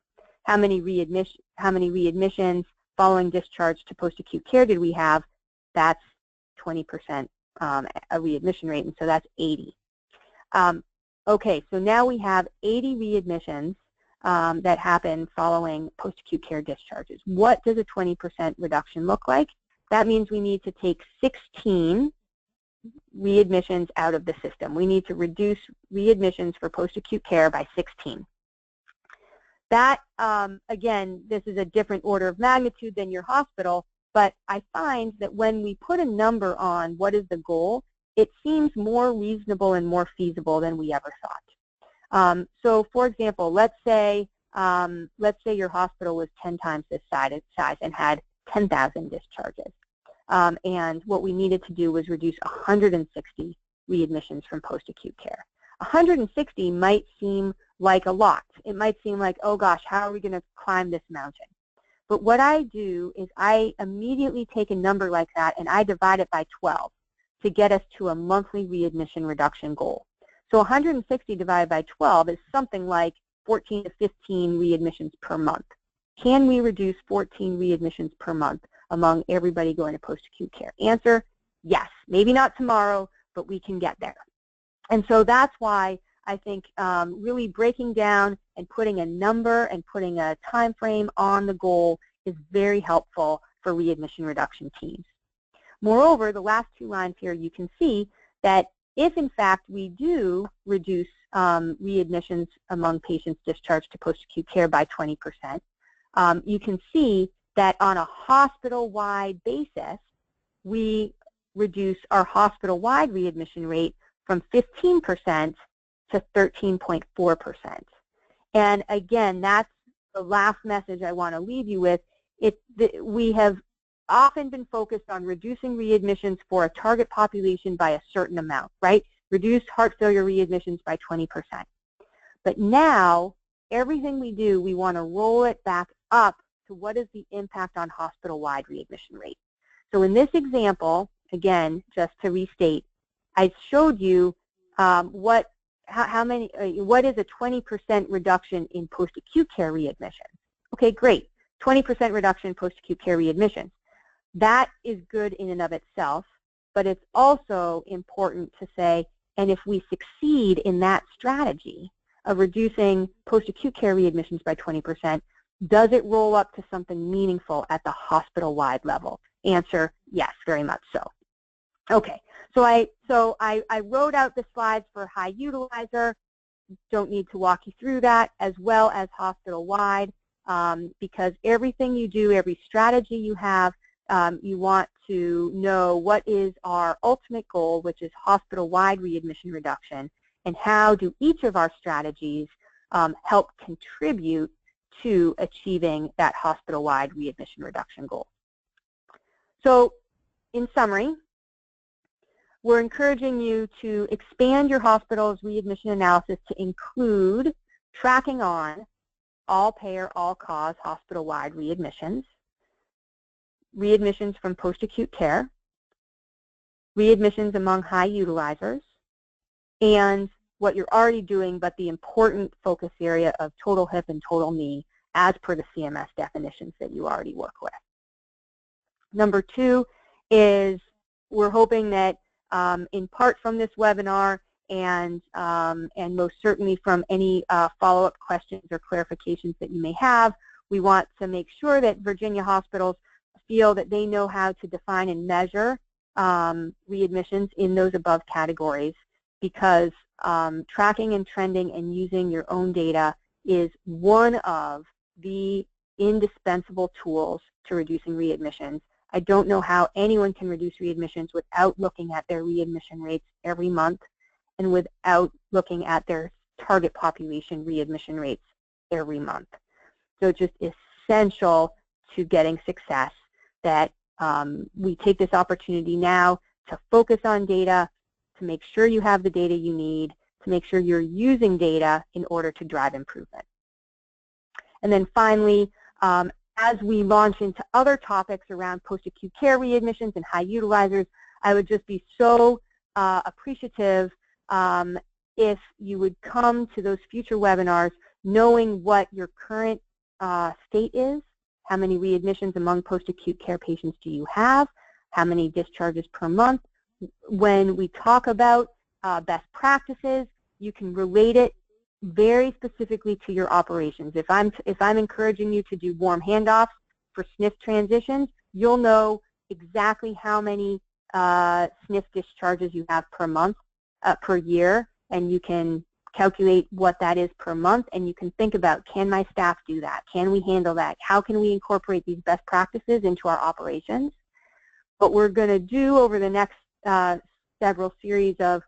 How many readmissions following discharge to post-acute care did we have? That's 20% a readmission rate, and so that's 80. Okay, so now we have 80 readmissions that happen following post-acute care discharges. What does a 20% reduction look like? That means we need to take 16 readmissions out of the system. We need to reduce readmissions for post-acute care by 16. That, again, this is a different order of magnitude than your hospital, but I find that when we put a number on what is the goal, it seems more reasonable and more feasible than we ever thought. So, for example, let's say your hospital was 10 times this size and had 10,000 discharges. And what we needed to do was reduce 160 readmissions from post-acute care. 160 might seem like a lot. It might seem like, oh gosh, how are we going to climb this mountain? But what I do is I immediately take a number like that and I divide it by 12 to get us to a monthly readmission reduction goal. So 160 divided by 12 is something like 14 to 15 readmissions per month. Can we reduce 14 readmissions per month among everybody going to post-acute care? Answer, yes. Maybe not tomorrow, but we can get there. And so that's why I think really breaking down and putting a number and putting a time frame on the goal is very helpful for readmission reduction teams. Moreover, the last two lines here, you can see that if in fact we do reduce readmissions among patients discharged to post-acute care by 20%, you can see that on a hospital-wide basis, we reduce our hospital-wide readmission rate from 15% to 13.4%. And again, that's the last message I want to leave you with. We have often been focused on reducing readmissions for a target population by a certain amount, right? Reduce heart failure readmissions by 20%. But now, everything we do, we want to roll it back up to what is the impact on hospital-wide readmission rate. So in this example, again, just to restate, I showed you what is a 20% reduction in post-acute care readmission. Okay, great. 20% reduction in post-acute care readmission. That is good in and of itself, but it's also important to say, and if we succeed in that strategy of reducing post-acute care readmissions by 20%, does it roll up to something meaningful at the hospital-wide level? Answer, yes, very much so. Okay, so I wrote out the slides for high utilizer. Don't need to walk you through that, as well as hospital-wide, because everything you do, every strategy you have, you want to know what is our ultimate goal, which is hospital-wide readmission reduction, and how do each of our strategies help contribute to achieving that hospital-wide readmission reduction goal. So, in summary, we're encouraging you to expand your hospital's readmission analysis to include tracking on all payer, all cause, hospital-wide readmissions, readmissions from post-acute care, readmissions among high utilizers, and what you're already doing, but the important focus area of total hip and total knee as per the CMS definitions that you already work with. Number two is we're hoping that in part from this webinar and most certainly from any follow-up questions or clarifications that you may have, we want to make sure that Virginia hospitals feel that they know how to define and measure readmissions in those above categories, because tracking and trending and using your own data is one of the indispensable tools to reducing readmissions. I don't know how anyone can reduce readmissions without looking at their readmission rates every month and without looking at their target population readmission rates every month. So it's just essential to getting success that we take this opportunity now to focus on data, to make sure you have the data you need, to make sure you're using data in order to drive improvement. And then finally, as we launch into other topics around post-acute care readmissions and high utilizers, I would just be so appreciative if you would come to those future webinars knowing what your current state is, how many readmissions among post-acute care patients do you have, how many discharges per month. When we talk about best practices, you can relate it very specifically to your operations. If I'm encouraging you to do warm handoffs for SNF transitions, you'll know exactly how many SNF discharges you have per month, per year, and you can calculate what that is per month, and you can think about, can my staff do that? Can we handle that? How can we incorporate these best practices into our operations? What we're going to do over the next several series of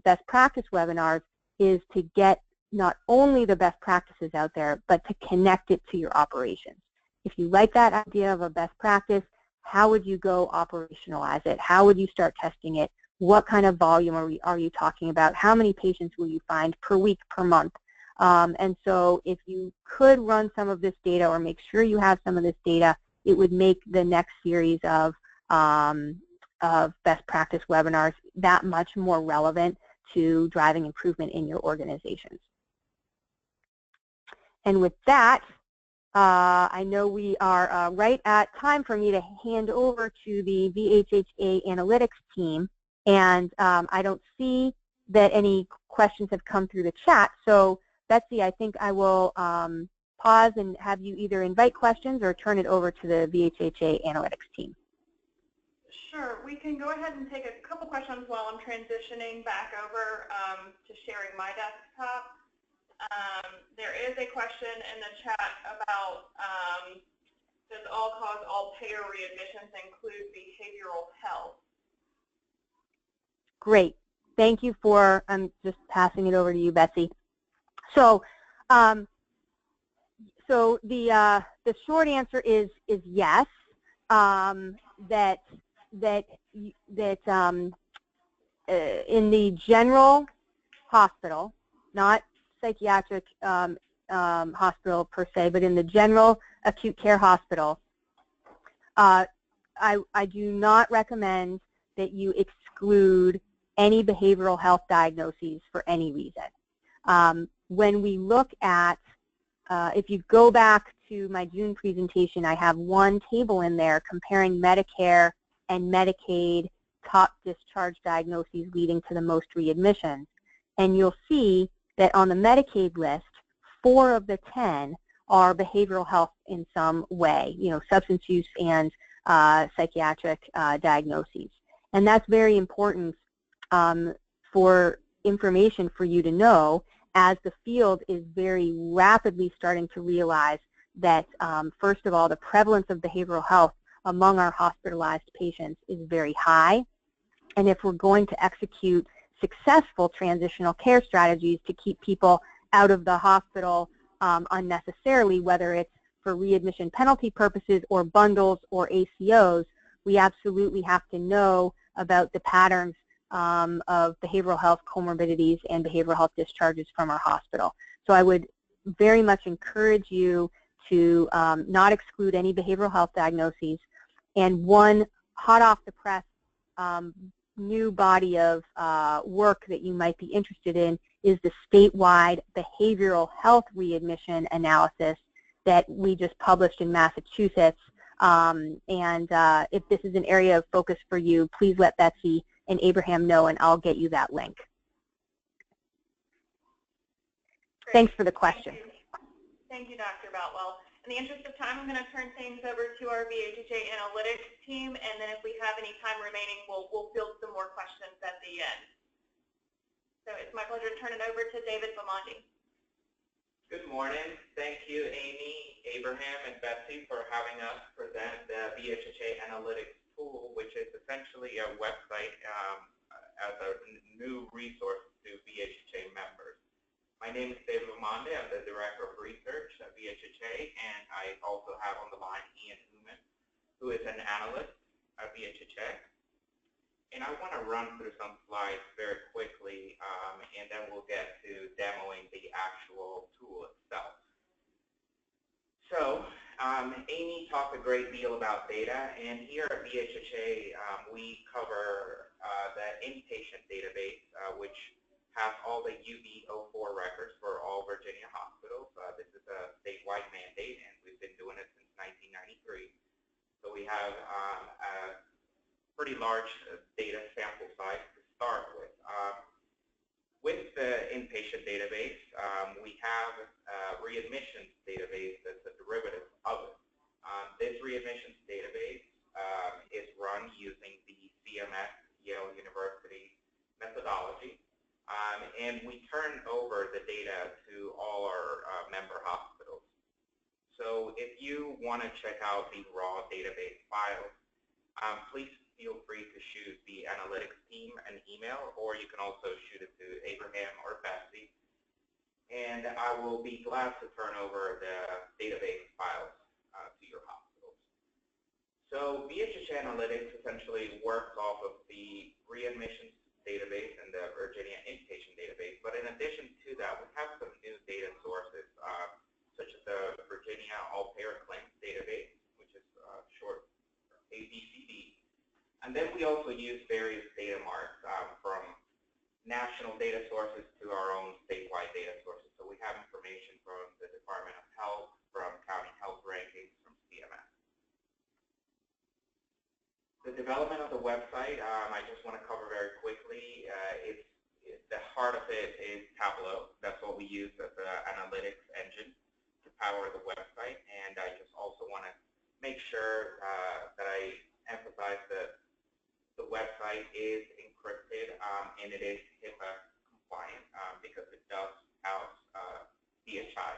best practice webinars is to get not only the best practices out there, but to connect it to your operations. If you like that idea of a best practice, how would you go operationalize it? How would you start testing it? What kind of volume are you talking about? How many patients will you find per week, per month? And so if you could run some of this data or make sure you have some of this data, it would make the next series of best practice webinars that much more relevant to driving improvement in your organizations. And with that, I know we are right at time for me to hand over to the VHHA analytics team. And I don't see that any questions have come through the chat. So Betsy, I think I will pause and have you either invite questions or turn it over to the VHHA analytics team. Sure. We can go ahead and take a couple questions while I'm transitioning back over to sharing my desktop. There is a question in the chat about does all-cause, all-payer readmissions include behavioral health? Great. Thank you for, I'm just passing it over to you, Betsy. So, the short answer is yes. That in the general hospital, not psychiatric hospital per se, but in the general acute care hospital, I do not recommend that you exclude any behavioral health diagnoses for any reason. When we look at, if you go back to my June presentation, I have one table in there comparing Medicare and Medicaid top discharge diagnoses leading to the most readmissions. And you'll see that on the Medicaid list, 4 of the 10 are behavioral health in some way, substance use and psychiatric diagnoses. And that's very important for information for you to know, as the field is very rapidly starting to realize that, first of all, the prevalence of behavioral health among our hospitalized patients is very high. And if we're going to execute successful transitional care strategies to keep people out of the hospital unnecessarily, whether it's for readmission penalty purposes or bundles or ACOs, we absolutely have to know about the patterns of behavioral health comorbidities and behavioral health discharges from our hospital. So I would very much encourage you to not exclude any behavioral health diagnoses. And one hot off the press new body of work that you might be interested in is the statewide behavioral health readmission analysis that we just published in Massachusetts. And if this is an area of focus for you, please let Betsy and Abraham know, and I'll get you that link. Great. Thanks for the question. Thank you, Dr. Boutwell. In the interest of time, I'm going to turn things over to our VHHA analytics team, and then if we have any time remaining, we'll field some more questions at the end. So it's my pleasure to turn it over to David Bamondi. Good morning. Thank you, Amy, Abraham, and Betsy for having us present the VHHA analytics tool, which is essentially a website as a new resource to VHHA members. My name is David Bamondi. I'm the Director of Research at VHHA, and I also have on the line Ian Human, who is an analyst at VHHA. And I want to run through some slides very quickly, and then we'll get to demoing the actual tool itself. So Amy talked a great deal about data, and here at VHA we cover the inpatient database, which has all the UB04 records for all Virginia hospitals. This is a statewide mandate, and we've been doing it since 1993. So we have a pretty large data sample size to start with. With the inpatient database, we have a readmissions database that's a derivative of it. This readmissions database is run using the CMS Yale University methodology, and we turn over the data to all our member hospitals. So if you want to check out the raw database files, please feel free to shoot the analytics team an email, or you can also shoot it to Abraham or Betsy, and I will be glad to turn over the database files to your hospitals. So VHA Analytics essentially works off of the readmissions database and the Virginia inpatient database, but in addition to that, we have some new data sources, such as the Virginia All-Payer Claims database, which is short for ABCD. And then we also use various data marts from national data sources to our own statewide data sources. So we have information from the Department of Health, from county health rankings, from CMS. The development of the website, I just want to cover very quickly. The heart of it is Tableau. That's what we use as an analytics engine to power the website. And I just also want to make sure that I emphasize that the website is encrypted and it is HIPAA compliant because it does house VHI.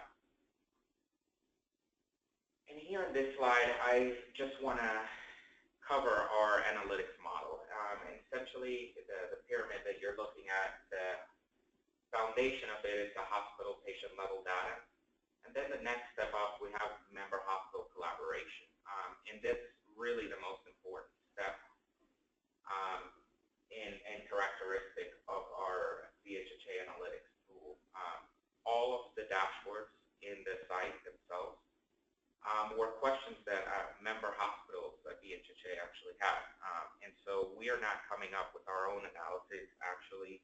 And here in this slide, I just want to cover our analytics model. And essentially, the pyramid that you're looking at, the foundation of it is the hospital patient level data. And then the next step up, we have member hospital collaboration. And this is really the most important step and characteristic of our VHA Analytics tool. All of the dashboards in the site themselves were questions that member hospitals at VHA actually had. And so we are not coming up with our own analysis. Actually,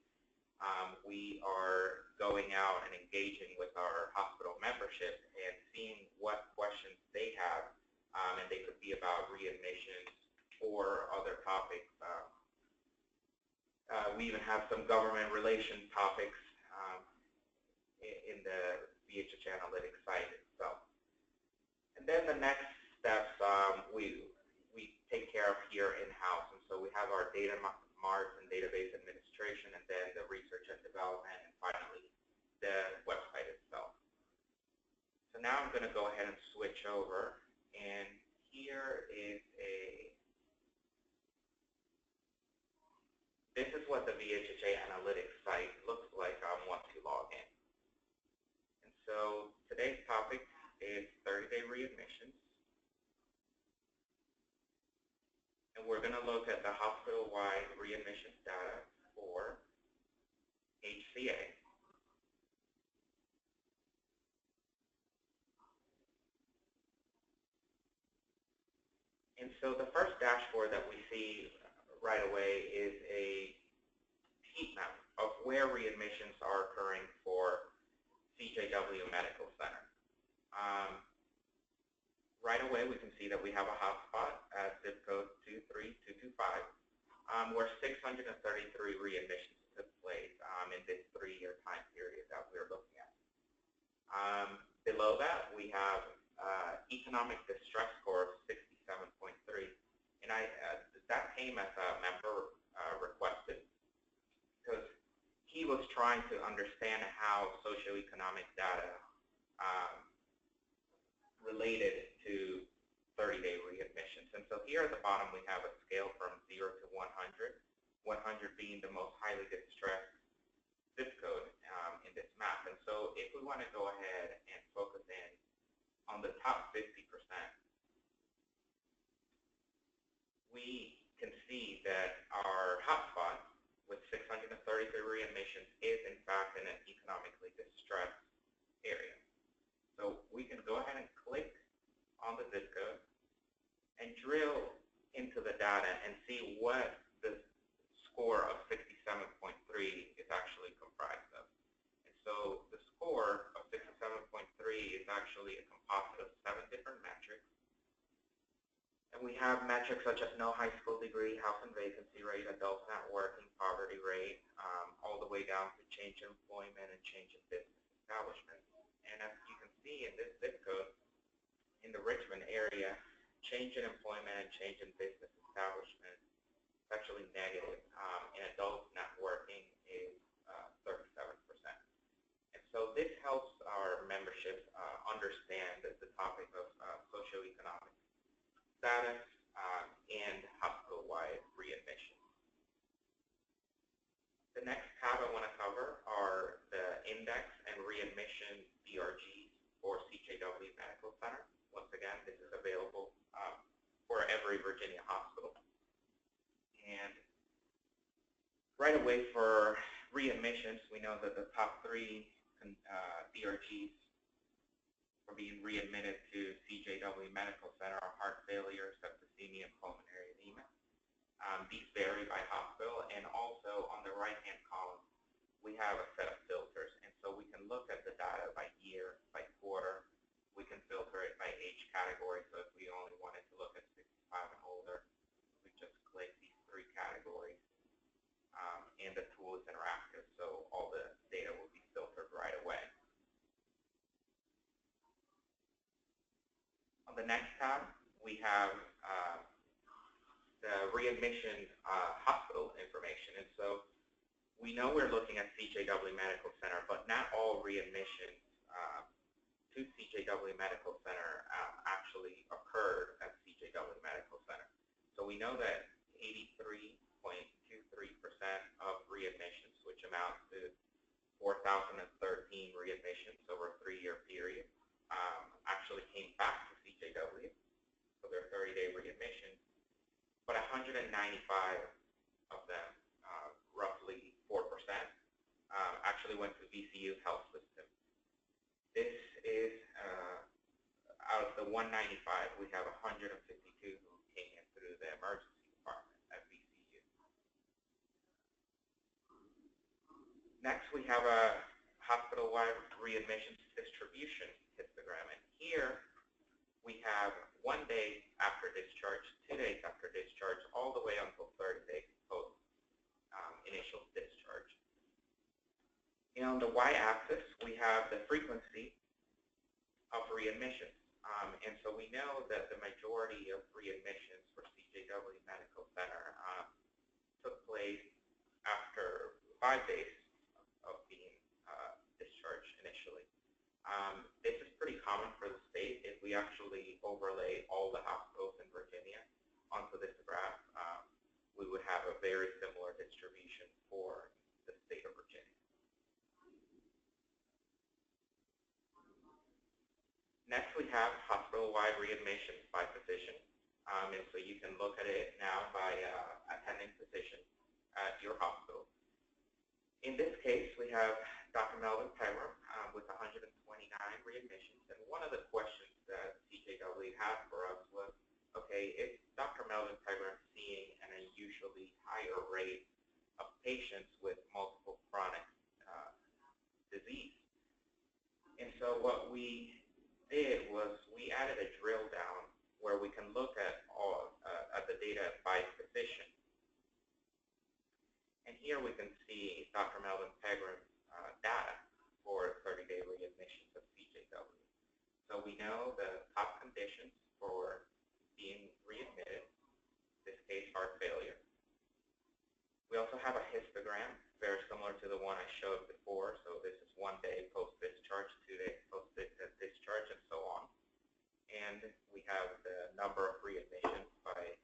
we are going out and engaging with our hospital membership and seeing what questions they have, and they could be about readmissions or other topics. We even have some government relations topics in the VHA Analytics site itself. And then the next steps we take care of here in-house. And so we have our data marts and database administration, and then the research and development, and finally the website itself. So now I'm going to go ahead and switch over, and here is this is what the VHA Analytics site looks like once you log in. And so today's topic is 30-day readmissions. And we're going to look at the hospital-wide readmissions data for HCA. And so the first dashboard that we see right away is a heat map of where readmissions are occurring for CJW Medical Center. Right away, we can see that we have a hotspot at zip code 23225, where 633 readmissions took place in this 3-year time period that we're looking at. Below that, we have economic distress score of 67.3, and that came as a member requested because he was trying to understand how socioeconomic data related to 30-day readmissions. And so here at the bottom we have a scale from 0 to 100, 100 being the most highly distressed zip code in this map. And so if we want to go ahead and focus in on the top 50%, we can see that our 30-day readmissions is in fact in an economically distressed area. So we can go ahead and click on the zip code and drill into the data and see what the score of 67.3 is actually comprised of. And so the score of 67.3 is actually a composite of 7 different metrics. And we have metrics such as no high school degree, housing vacancy rate, adult not working, poverty rate, all the way down to change in employment and change in business establishment. And as you can see in this zip code, in the Richmond area, change in employment and change in business establishment is actually negative. And adults not working is 37%. And so this helps our membership understand the topic of socioeconomic status and hospital-wide readmission. The next tab I want to cover are the index and readmission DRGs for CJW Medical Center. Once again, this is available for every Virginia hospital. And right away for readmissions, we know that the top 3 DRGs for being readmitted to CJW Medical Center are heart failure, septicemia, and pulmonary edema. These vary by hospital, and also on the right-hand column, we have a set of filters. And so we can look at the data by year, by quarter. We can filter it by age category. So if we only wanted to look at 65 and older, we just click these 3 categories, and the tool is interactive, so all the data will be filtered right away. On the next tab, we have the readmission hospital information. And so we know we're looking at CJW Medical Center, but not all readmissions to CJW Medical Center actually occurred at CJW Medical Center. So we know that 83.23% of readmissions, which amounts to 4,013 readmissions over a 3-year period, actually came back to CJW for their 30-day readmission, but 195 of them, roughly 4%, actually went to VCU Health System. This is, out of the 195, we have 152 who came in through the emergency department at VCU. Next, we have a hospital-wide readmissions distribution histogram. And here, we have 1 day after discharge, 2 days after discharge, all the way until 30 days post initial discharge. And on the y-axis, we have the frequency of readmissions. And so we know that the majority of readmissions for CJW Medical Center took place after 5 days of being discharged initially. This is pretty common for the state. If we actually overlay all the hospitals in Virginia onto this graph, we would have a very similar distribution for the state of Virginia. Next, we have hospital-wide readmissions by physician. And so you can look at it now by attending physician at your hospital. In this case, we have Dr. Melvin Pegram with 129 readmissions. And one of the questions that CJW had for us was, okay, is Dr. Melvin Pegram seeing an unusually higher rate of patients with multiple chronic disease? And so what we did was we added a drill down where we can look at all at the data by physician. And here we can see Dr. Melvin Pegram's data for 30-day readmissions of CJW. So we know the top conditions for being readmitted, in this case heart failure. We also have a histogram, very similar to the one I showed before. So this is 1 day post-discharge, 2 days post-discharge, and so on. And we have the number of readmissions by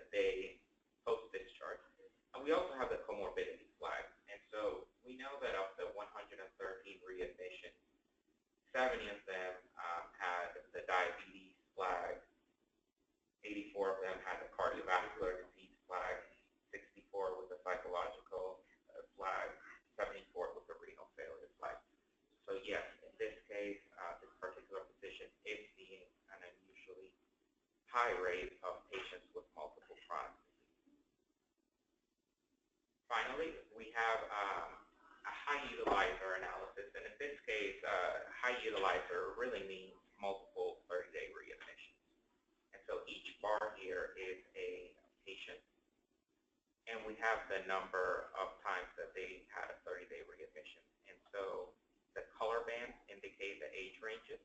day post-discharge. And we also have the comorbidity flag. And so we know that of the 113 readmissions, 70 of them had the diabetes flag, 84 of them had the cardiovascular disease flag, 64 with the psychological, high rate of patients with multiple chronic disease. Finally, we have a high utilizer analysis, and in this case, high utilizer really means multiple 30-day readmissions. And so each bar here is a patient, and we have the number of times that they had a 30-day readmission. And so the color bands indicate the age ranges.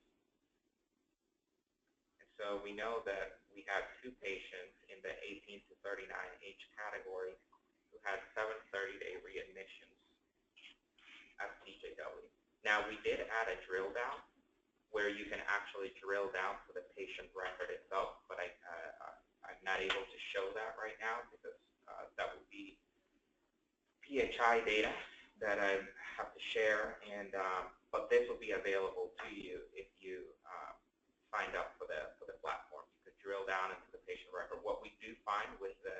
And so we know that we had 2 patients in the 18 to 39 age category who had 7 30-day readmissions at CJW. Now, we did add a drill down where you can actually drill down to the patient record itself, but I'm not able to show that right now because that would be VHA data that I have to share, and but this will be available to you if you signed up for the platform. You could drill down into the patient record. What we do find with the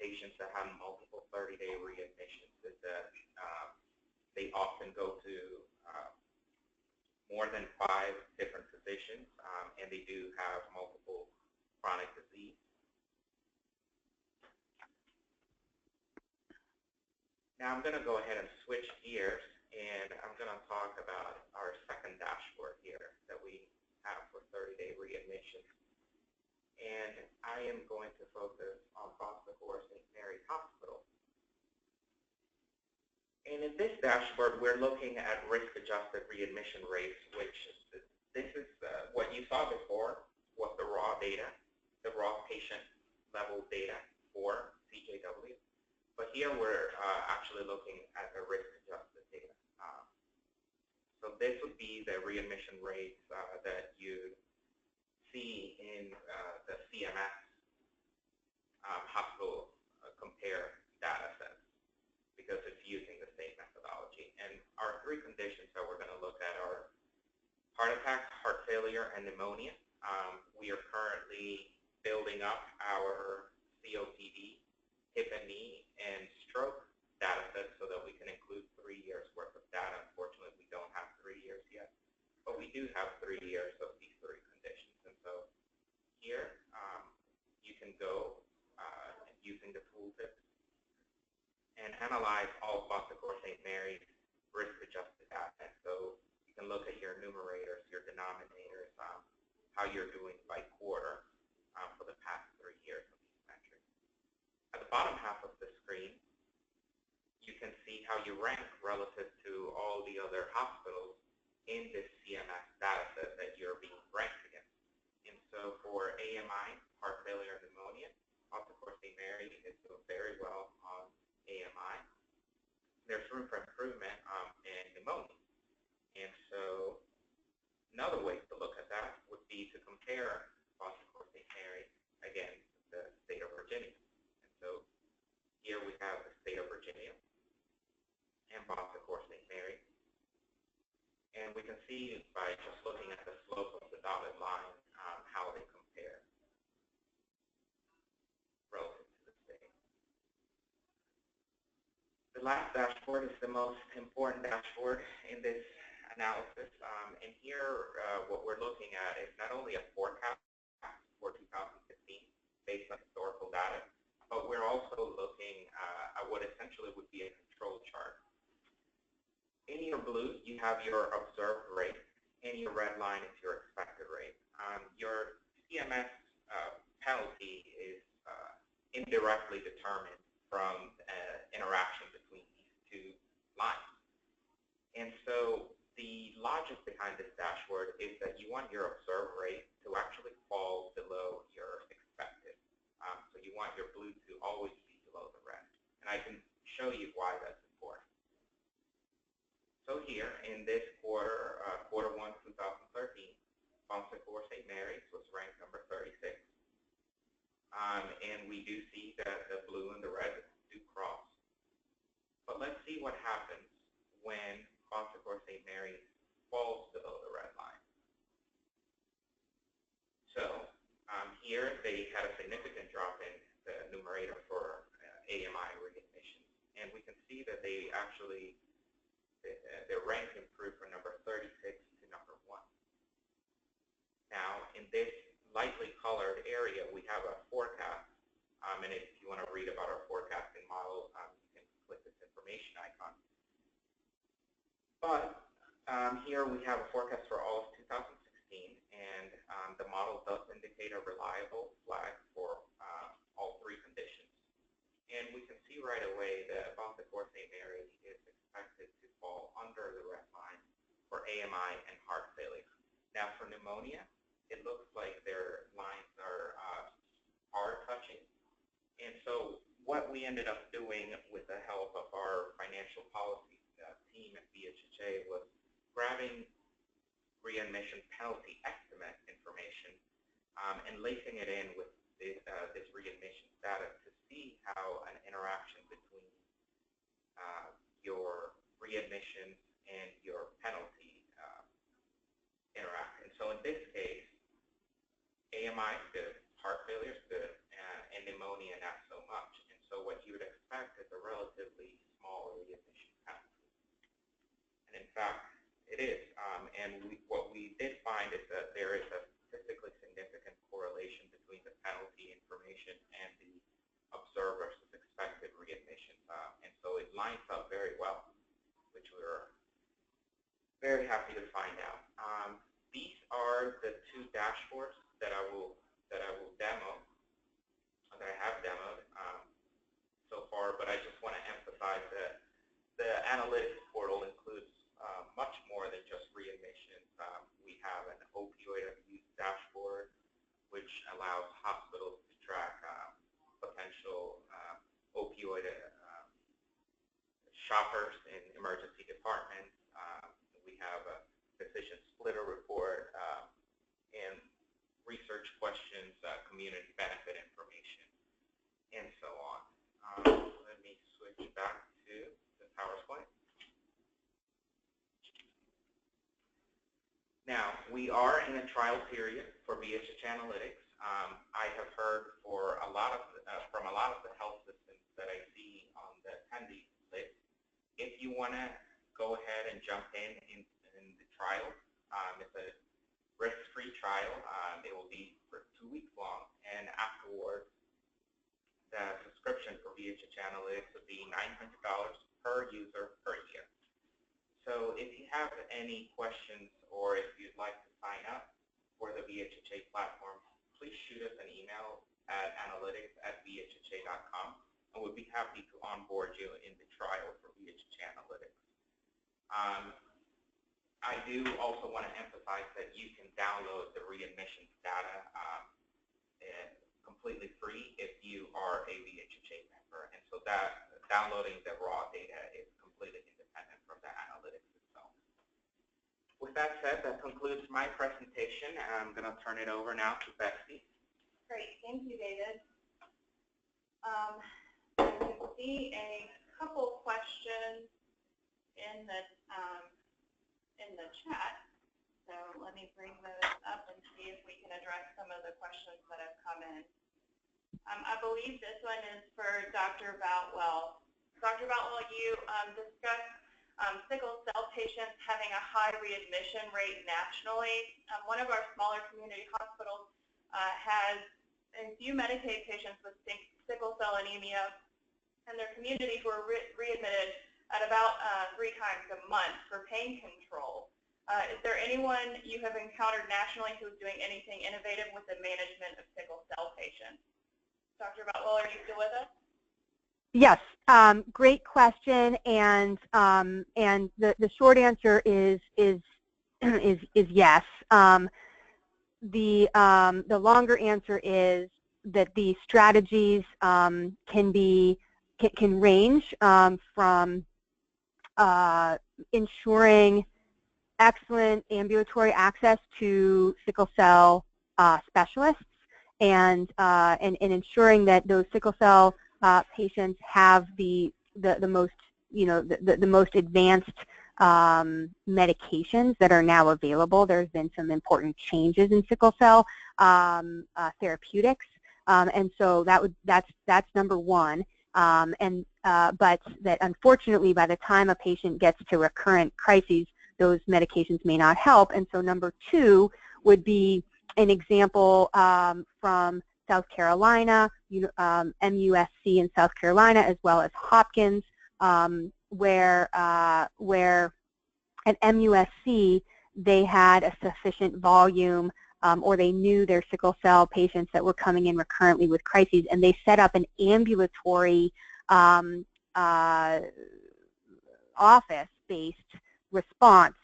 patients that have multiple 30-day readmissions is that they often go to more than 5 different physicians, and they do have multiple chronic disease. Now I'm going to go ahead and switch gears, and I'm going to talk about our second dashboard here that we have for 30-day readmissions. And I am going to focus on Boston St. Mary's Hospital. And in this dashboard, we're looking at risk-adjusted readmission rates, which this is what you saw before was the raw data, the raw patient-level data for CJW. But here we're actually looking at the risk-adjusted data. So this would be the readmission rates that you see in the CMS hospital compare data sets, because it's using the same methodology. And our 3 conditions that we're going to look at are heart attack, heart failure, and pneumonia. We are currently building up our COPD, hip and knee, and stroke data sets so that we can include 3 years worth of data. Unfortunately, we don't have 3 years yet, but we do have 3 years of these 3 conditions. And so here you can go using the tooltip and analyze all Boston St. Mary's risk-adjusted data. So you can look at your numerators, your denominators, how you're doing by quarter for the past 3 years of these metrics. At the bottom half of the screen, you can see how you rank relative to all the other hospitals in this CMS data set that you're being ranked against. And so for AMI, heart failure and pneumonia, Boston St. Mary is doing very well on AMI. There's room for improvement in pneumonia. And so another way to look at that would be to compare Boston St. Mary against the state of Virginia. And so here we have the state of Virginia and Boston St. Mary. And we can see by just looking at the slope of the dotted line how they compare relative to the state. The last dashboard is the most important dashboard in this analysis. And here what we're looking at is not only a forecast for 2015 based on historical data, but we're also looking at what essentially would be a control chart. In your blue, you have your observed rate, and your red line is your expected rate. Your CMS penalty is indirectly determined from interaction between these 2 lines. And so the logic behind this dashboard is that you want your observed rate to actually fall below your expected. So you want your blue to always be below the red. And I can show you why that's important. So here in this quarter, quarter 1, 2013, Boston St. Mary's was ranked number 36. And we do see that the blue and the red do cross. But let's see what happens when Boston St. Mary's falls below the red line. So here they had a significant drop in the numerator for AMI readmissions. And we can see that they actually, their rank improved from number 36 to number 1. Now, in this lightly colored area, we have a forecast. And if you want to read about our forecasting model, you can click this information icon. But here we have a forecast for all of 2016, and the model does indicate a reliable flag for all three conditions. And we can see right away that Baltimore St. Mary is expected to fall under the red line for AMI and heart failure. Now for pneumonia, it looks like their lines are touching. And so what we ended up doing with the help of our financial policy team at VHA was grabbing readmission penalty estimate information and lacing it in with this readmission data to see how an interaction between your readmissions and your penalty interact. And so in this case, AMI is good, heart failure is good, and pneumonia not so much. And so what you would expect is a relatively small readmission penalty. And in fact, it is. What we did find is that there is a statistically significant correlation between the penalty information and the observed versus expected readmissions. And so it lines up very well, which we were very happy to find out. These are the two dashboards that I will demo, that I have demoed so far, but I just want to emphasize that the analytics portal includes much more than just readmissions. We have an opioid abuse dashboard, which allows hospitals to track potential opioid shoppers in emergency departments. We have a decision splitter report and research questions, community benefit information, and so on. Let me switch back to the PowerPoint. Now, we are in a trial period for VHA Analytics. I have heard from a lot of the health systems that I see on the attendee list. If you want to go ahead and jump in the trial, it's a risk-free trial. It will be for 2 weeks long, and afterwards, the subscription for VHA Analytics would be $900 per user per year. So if you have any questions or if you'd like to sign up for the VHA platform, please shoot us an email at analytics@vhha.com, and we'll be happy to onboard you in the trial for VHA Analytics. I do also want to emphasize that you can download the readmissions data completely free if you are a VHA member, and so that downloading the raw data is completely independent from the analytics itself. With that said, that concludes my presentation. I'm going to turn it over now to Betsy. Great, thank you, David. I can see a couple questions in the chat, so let me bring those up and see if we can address some of the questions that have come in. I believe this one is for Dr. Boutwell. Dr. Boutwell, you discussed sickle cell patients having a high readmission rate nationally. One of our smaller community hospitals has a few Medicaid patients with sickle cell anemia, and their communities were readmitted at about 3 times a month for pain control. Is there anyone you have encountered nationally who is doing anything innovative with the management of sickle cell patients? Dr. Boutwell, are you still with us? Yes, great question, and the short answer is yes. The longer answer is that the strategies can range from ensuring excellent ambulatory access to sickle cell specialists, and ensuring that those sickle cell patients have the most the most advanced medications that are now available. There's been some important changes in sickle cell therapeutics, and so that's number one. But that unfortunately, by the time a patient gets to recurrent crises, those medications may not help. And so number two would be example from South Carolina, MUSC in South Carolina, as well as Hopkins, where at MUSC they had a sufficient volume, or they knew their sickle cell patients that were coming in recurrently with crises, and they set up an ambulatory office-based response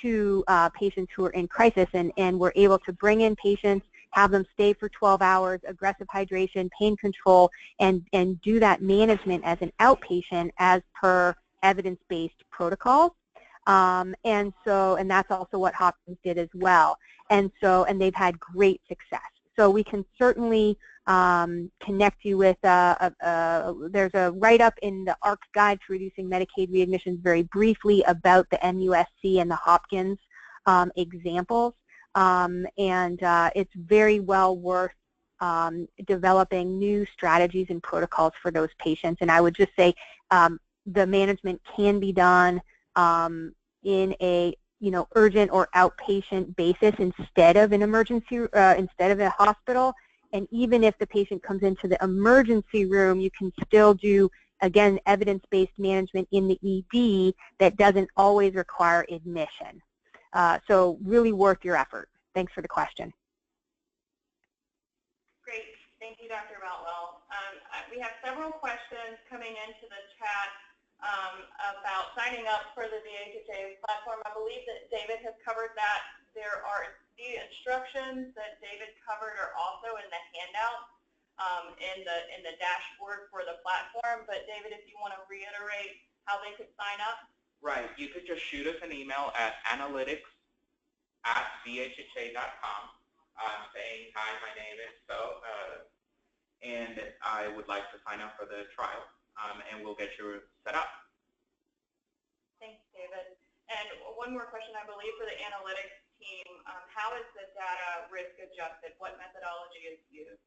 to patients who are in crisis, and were able to bring in patients, have them stay for 12 hours, aggressive hydration, pain control, and do that management as an outpatient as per evidence-based protocols. And that's also what Hopkins did as well. And they've had great success. So we can certainly connect you with, there's a write-up in the Ark Guide to Reducing Medicaid Readmissions very briefly about the MUSC and the Hopkins examples. It's very well worth developing new strategies and protocols for those patients. And I would just say the management can be done in a urgent or outpatient basis instead of an emergency, instead of a hospital. And even if the patient comes into the emergency room, you can still do, again, evidence-based management in the ED that doesn't always require admission. So really worth your effort. Thanks for the question. Great. Thank you, Dr. Boutwell. We have several questions coming into the chat about signing up for the VHA platform. I believe that David has covered that. There are the instructions that David covered are also in the handout in the dashboard for the platform. But David, if you want to reiterate how they could sign up. Right. You could just shoot us an email at analytics@vhha.com saying, hi, my name is so, and I would like to sign up for the trial, and we'll get you set up. Thanks, David. And one more question, I believe, for the analytics team. How is the data risk adjusted? What methodology is used?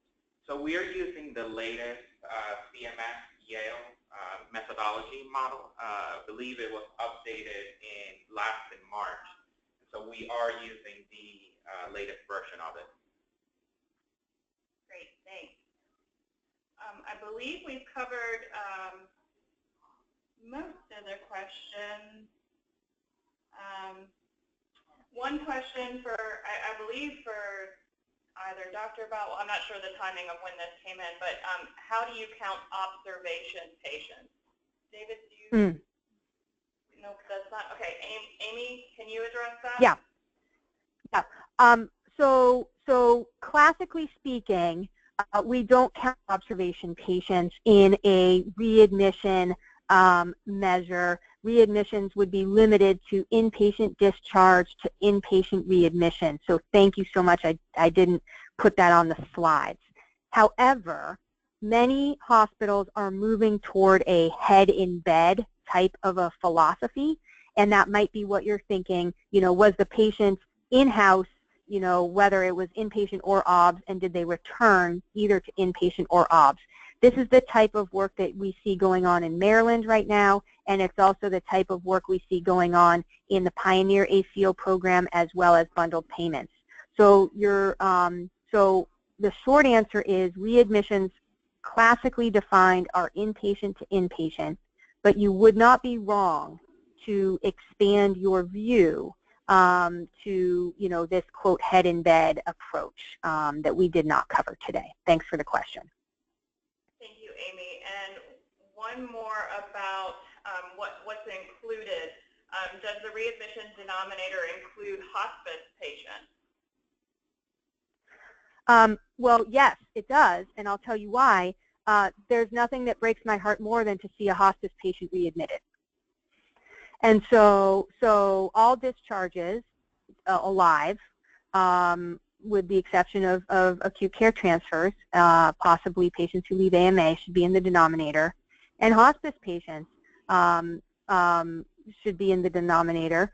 So we are using the latest CMS Yale methodology model. I believe it was updated last in March. So we are using the latest version of it. Great, thanks. I believe we've covered most of the questions. One question for, I believe for either Dr. Boutwell, I'm not sure the timing of when this came in, but how do you count observation patients? David, do you? No, that's not, okay. Amy, can you address that? Yeah. So classically speaking, we don't count observation patients in a readmission measure. Readmissions would be limited to inpatient discharge to inpatient readmission. So thank you so much. I didn't put that on the slides. However, many hospitals are moving toward a head in bed type of a philosophy, and that might be what you're thinking. Was the patient in-house, whether it was inpatient or OBS, and did they return either to inpatient or OBS? This is the type of work that we see going on in Maryland right now, and it's also the type of work we see going on in the Pioneer ACO program as well as bundled payments. So so the short answer is readmissions classically defined are inpatient to inpatient, but you would not be wrong to expand your view to this quote head in bed approach that we did not cover today. Thanks for the question. Thank you, Amy. And one more about what's included. Does the readmission denominator include hospice patients? Well, yes, it does, and I'll tell you why. There's nothing that breaks my heart more than to see a hospice patient readmitted. And so all discharges alive, with the exception of acute care transfers, possibly patients who leave AMA should be in the denominator, and hospice patients should be in the denominator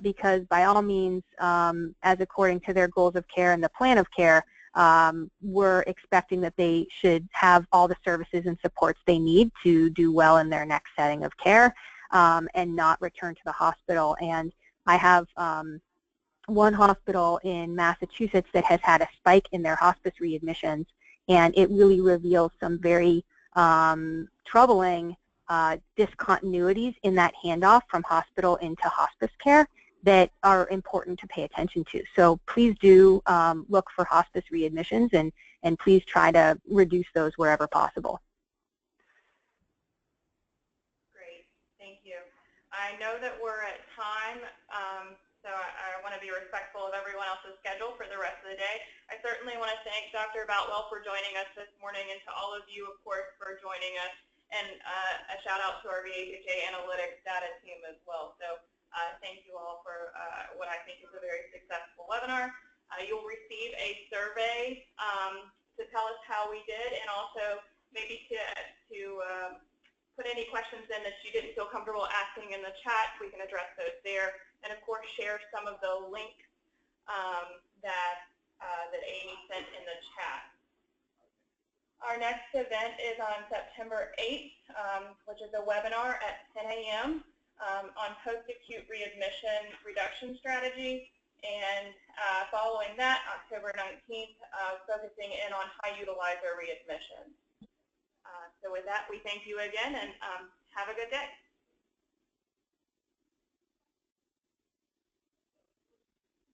because by all means, as according to their goals of care and the plan of care, we're expecting that they should have all the services and supports they need to do well in their next setting of care and not return to the hospital. And I have one hospital in Massachusetts that has had a spike in their hospice readmissions, and it really reveals some very troubling discontinuities in that handoff from hospital into hospice care that are important to pay attention to. So please do look for hospice readmissions, and please try to reduce those wherever possible. Great, thank you. I know that we're at time, so I want to be respectful of everyone else's schedule for the rest of the day. I certainly want to thank Dr. Boutwell for joining us this morning, and to all of you, of course, for joining us, and a shout out to our VHA Analytics data team as well. So thank you all for what I think is a very successful webinar. You'll receive a survey to tell us how we did, and also maybe to put any questions in that you didn't feel comfortable asking in the chat. We can address those there, and of course share some of the links that Amy sent in the chat. Our next event is on September 8th, which is a webinar at 10 a.m. On post-acute readmission reduction strategy, and following that, October 19th, focusing in on high utilizer readmission. So with that, we thank you again, and have a good day.